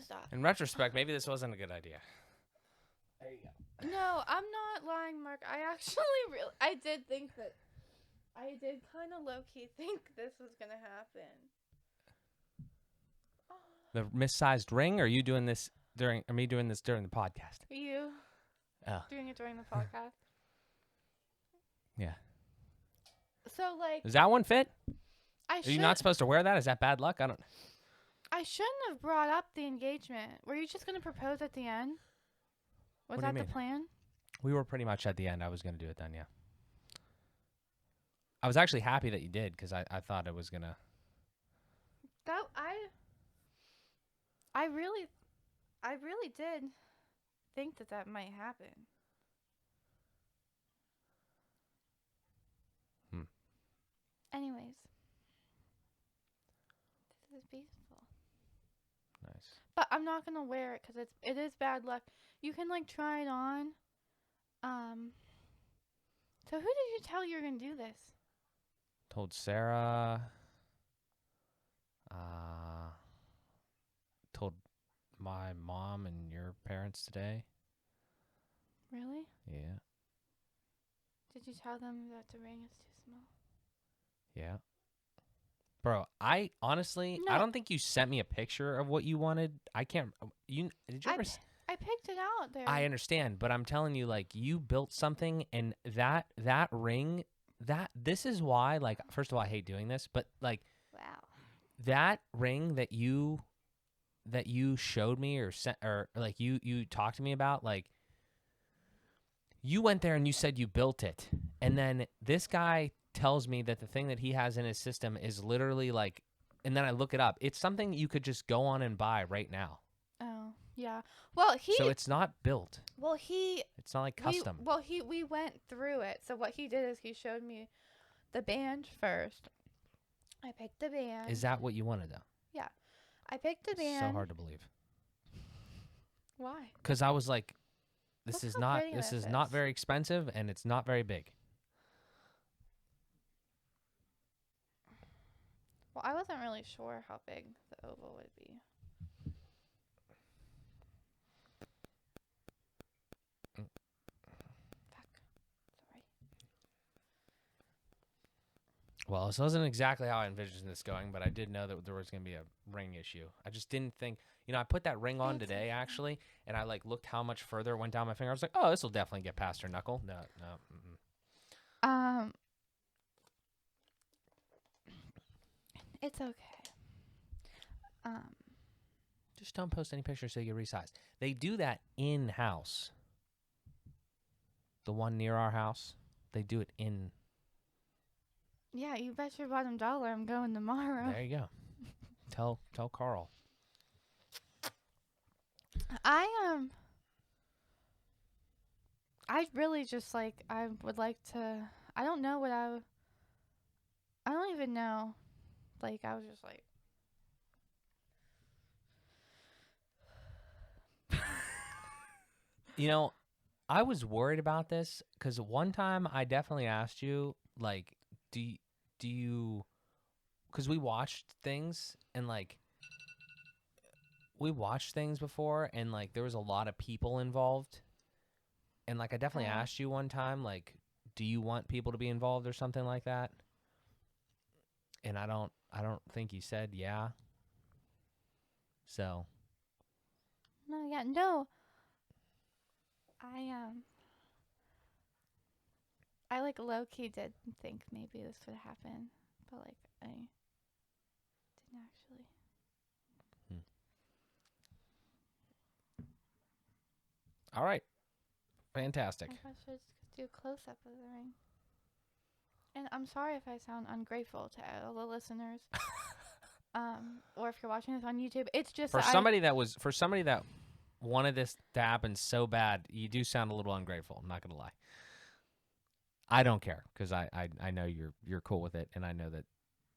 Stop. In retrospect, maybe this wasn't a good idea. There you go. No, I'm not lying, Mark. I actually I did think that. I did kind of low-key think this was gonna happen. Oh. The missized ring, or are you doing this during, or me doing this during the podcast? You doing it during the podcast? Yeah. So like, Does that one fit? I Are you not supposed to wear that? Is that bad luck? I don't. I shouldn't have brought up the engagement. Were you just gonna propose at the end? Was What do you that the mean? plan? We were pretty much at the end. I was gonna do it then. Yeah. I was actually happy that you did because I thought it was gonna. That I really did think that might happen. Anyways, this is beautiful. Nice. But I'm not gonna wear it because it is bad luck. You can like try it on. So who did you tell you were gonna do this? Told Sarah. Told my mom and your parents today. Really? Yeah. Did you tell them that the ring is too small? Yeah. Bro, I honestly, I No. don't think you sent me a picture of what you wanted. I can't. Did you ever? I picked it out there. I understand, but I'm telling you, like, you built something, and that ring, this is why, like, first of all, I hate doing this, but like, Wow. that ring that you that you showed me or sent or like you talked to me about, like you went there and you said you built it, and then this guy tells me that the thing that he has in his system is literally like, and then I look it up. It's something you could just go on and buy right now. Oh, yeah. Well, So it's not built. It's not like custom. We went through it. So what he did is he showed me the band first. I picked the band. Is that what you wanted though? Yeah. I picked the band. So hard to believe. Why? Because I was like, this Look is how not pretty this this is not is. very expensive and it's not very big. Well, I wasn't really sure how big the oval would be. Fuck. Sorry. Well, this wasn't exactly how I envisioned this going, but I did know that there was going to be a ring issue. I just didn't think, I put that ring on It's today okay. actually, and I like looked how much further it went down my finger. I was like, oh, this will definitely get past her knuckle. No. It's okay. Just don't post any pictures so you get resized. They do that in-house. The one near our house, they do it in. Yeah, you bet your bottom dollar I'm going tomorrow. There you go. Tell Carl. I really just like, I would like to, I don't know what I don't even know. Like, I was just like, I was worried about this because one time I definitely asked you, like, do you, because we watched things and like, we watched things before and like there was a lot of people involved. And like, I definitely asked you one time, like, do you want people to be involved or something like that? And I don't think you said yeah. So. no, yeah, no. I like low-key did think maybe this would happen, but like I didn't actually. All right. Fantastic. I thought I should do a close-up of the ring. And I'm sorry if I sound ungrateful to all the listeners. Or if you're watching this on YouTube, it's just for somebody that wanted this to happen so bad, you do sound a little ungrateful. I'm not gonna lie. I don't care because I know you're cool with it, and I know that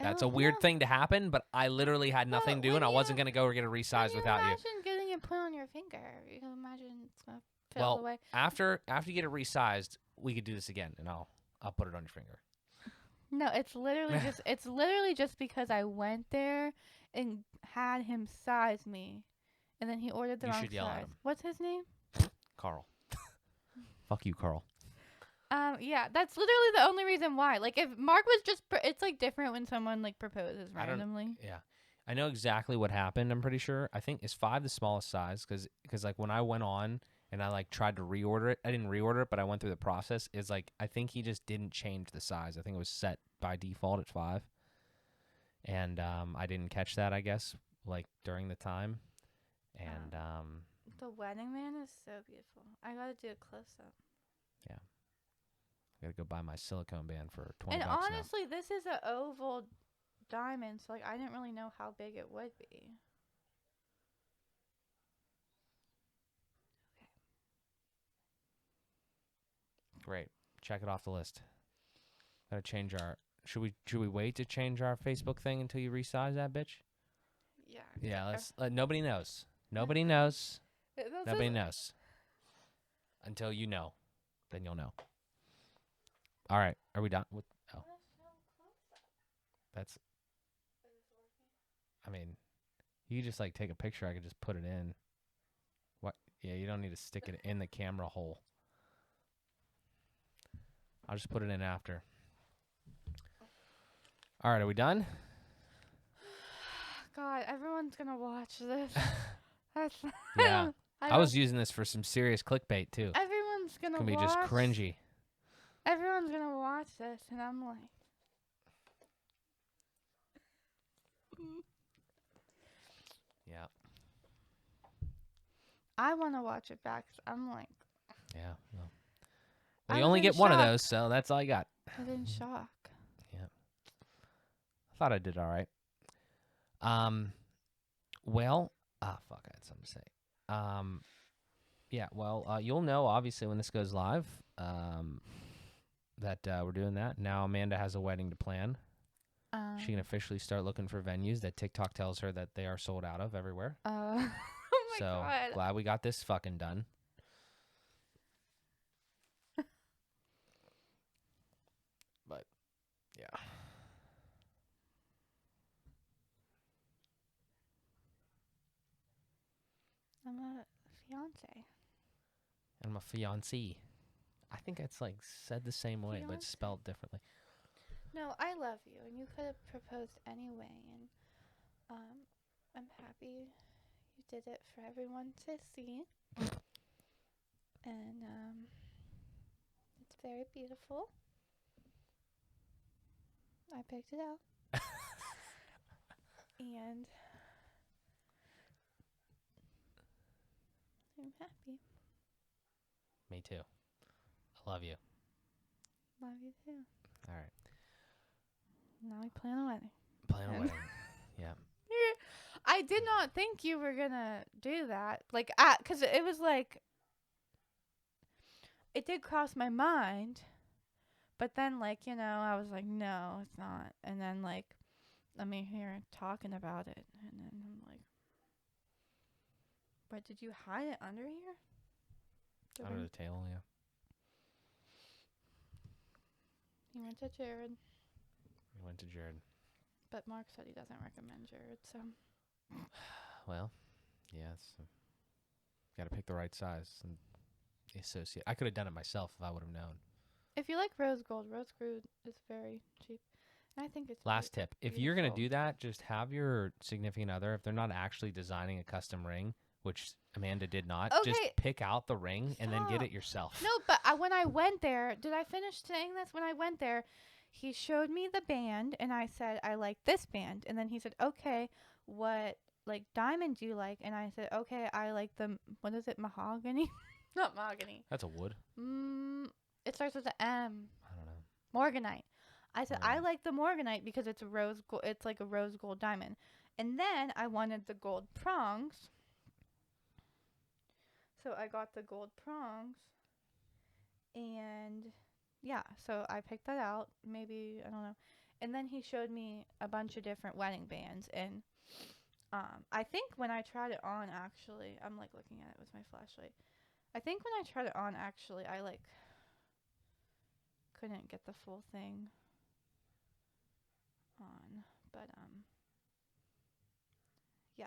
that's a weird thing to happen. But I literally had nothing to do, and I wasn't gonna go or get a resize without you. Imagine getting it put on your finger. You can imagine it's gonna fill away. After you get it resized, we could do this again, and I'll put it on your finger. No, it's literally just because I went there and had him size me, and then he ordered the wrong size. You should yell at him. What's his name? Carl. Fuck you, Carl. Yeah, that's literally the only reason why. Like, if Mark was just, it's like different when someone like proposes randomly. Yeah, I know exactly what happened. I'm pretty sure. I think is 5 the smallest size because like when I went on and I like tried to reorder it, I didn't reorder it, but I went through the process. Is like I think he just didn't change the size. I think it was set by default at 5, and I didn't catch that. I guess like during the time, and the wedding man is so beautiful. I gotta do a close up. Yeah. I gotta go buy my silicone band for $20 And now. honestly, this is an oval diamond, so like I didn't really know how big it would be. Great. Check it off the list. Gotta change our. Should we wait to change our Facebook thing until you resize that bitch? Yeah. Yeah. Let's. Nobody knows. Nobody knows. Nobody knows. Until you know, then you'll know. All right. Are we done with? Oh. That's. I mean, you just like take a picture. I could just put it in. What? Yeah. You don't need to stick it in the camera hole. I'll just put it in after. All right, are we done? God, everyone's gonna watch this. That's Yeah. I was using this for some serious clickbait too. Everyone's gonna It's gonna be just cringy. Everyone's gonna watch this, and I'm like, Yeah. I want to watch it back 'cause I'm like, Yeah. Well, I you was only in get one of shock. those, so that's all you got. I was in shock. Yeah. I thought I did all right. Well, fuck, I had something to say. Yeah, well, you'll know, obviously, when this goes live, that we're doing that. Now Amanda has a wedding to plan. She can officially start looking for venues that TikTok tells her that they are sold out of everywhere. Oh my So god. glad we got this fucking done. But yeah, I'm a fiance. and I'm a fiancé. I think it's like said the same way, but Fiancé. spelled differently. No, I love you, and you could have proposed anyway, and I'm happy you did it for everyone to see, and it's very beautiful. I picked it out, and I'm happy. Me too. I love you. Love you too. All right. Now we plan a wedding. Plan a And- wedding. Yeah. I did not think you were gonna do that. Like, cause it was like, it did cross my mind, but then like, I was like, no, it's not. And then like, I'm here talking about it, and then I'm like, but did you hide it under here? Under the tail, yeah. He went to Jared, We went to Jared. but Mark said he doesn't recommend Jared, so. Well, yes. Got to pick the right size and associate. I could have done it myself if I would have known. If you like rose gold is very cheap. And I think it's Last tip. If you're going to beautiful. do that, just have your significant other, if they're not actually designing a custom ring, which Amanda did not, just Okay. pick out the ring and then get Stop. it yourself. No, but when I went there, did I finish saying this? When I went there, he showed me the band, and I said, I like this band. And then he said, okay, what, like, diamond do you like? And I said, okay, I like the, what is it, mahogany? Not mahogany. That's a wood. It starts with an M. I don't know. Morganite. I said, I Morganite. like the Morganite because it's a rose gold, it's like a rose gold diamond. And then I wanted the gold prongs. So I got the gold prongs. And yeah, so I picked that out. Maybe, I don't know. And then he showed me a bunch of different wedding bands. And I think when I tried it on, actually, I'm like looking at it with my flashlight. I think when I tried it on, actually, I like couldn't get the full thing on. But yeah.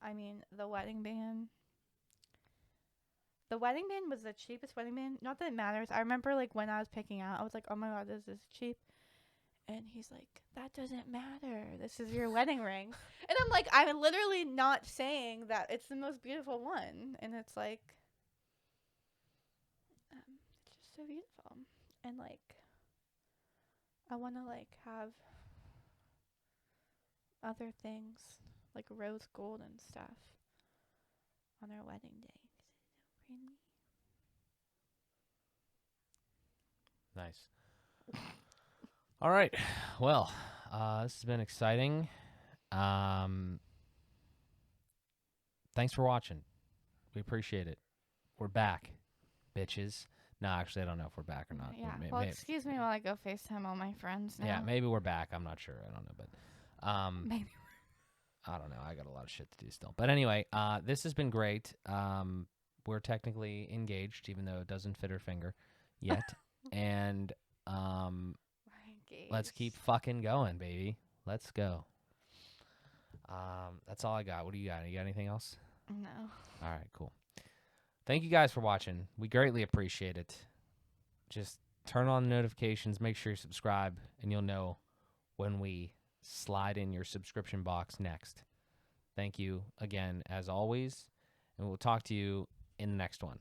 I mean, the wedding band. The wedding band was the cheapest wedding band. Not that it matters. I remember like when I was picking out, I was like, oh my god, this is cheap. And he's like, that doesn't matter. This is your wedding ring. And I'm like, I'm literally not saying that it's the most beautiful one. And it's like, it's just so beautiful. And like, I want to like have other things like rose gold and stuff on our wedding day. 'Cause it's so pretty. Nice. All right. Well, this has been exciting. Thanks for watching. We appreciate it. We're back, bitches. No, actually, I don't know if we're back or not. Yeah. May- Well, may- excuse me while I go FaceTime all my friends now. yeah, maybe we're back. I'm not sure. I don't know, but Maybe. I don't know. I got a lot of shit to do still. But anyway, this has been great. We're technically engaged, even though it doesn't fit her finger yet. And let's keep fucking going, baby. Let's go. That's all I got. What do you got? You got anything else? No. All right, cool. Thank you guys for watching. We greatly appreciate it. Just turn on the notifications, make sure you subscribe, and you'll know when we slide in your subscription box next. Thank you again, as always, and we'll talk to you in the next one.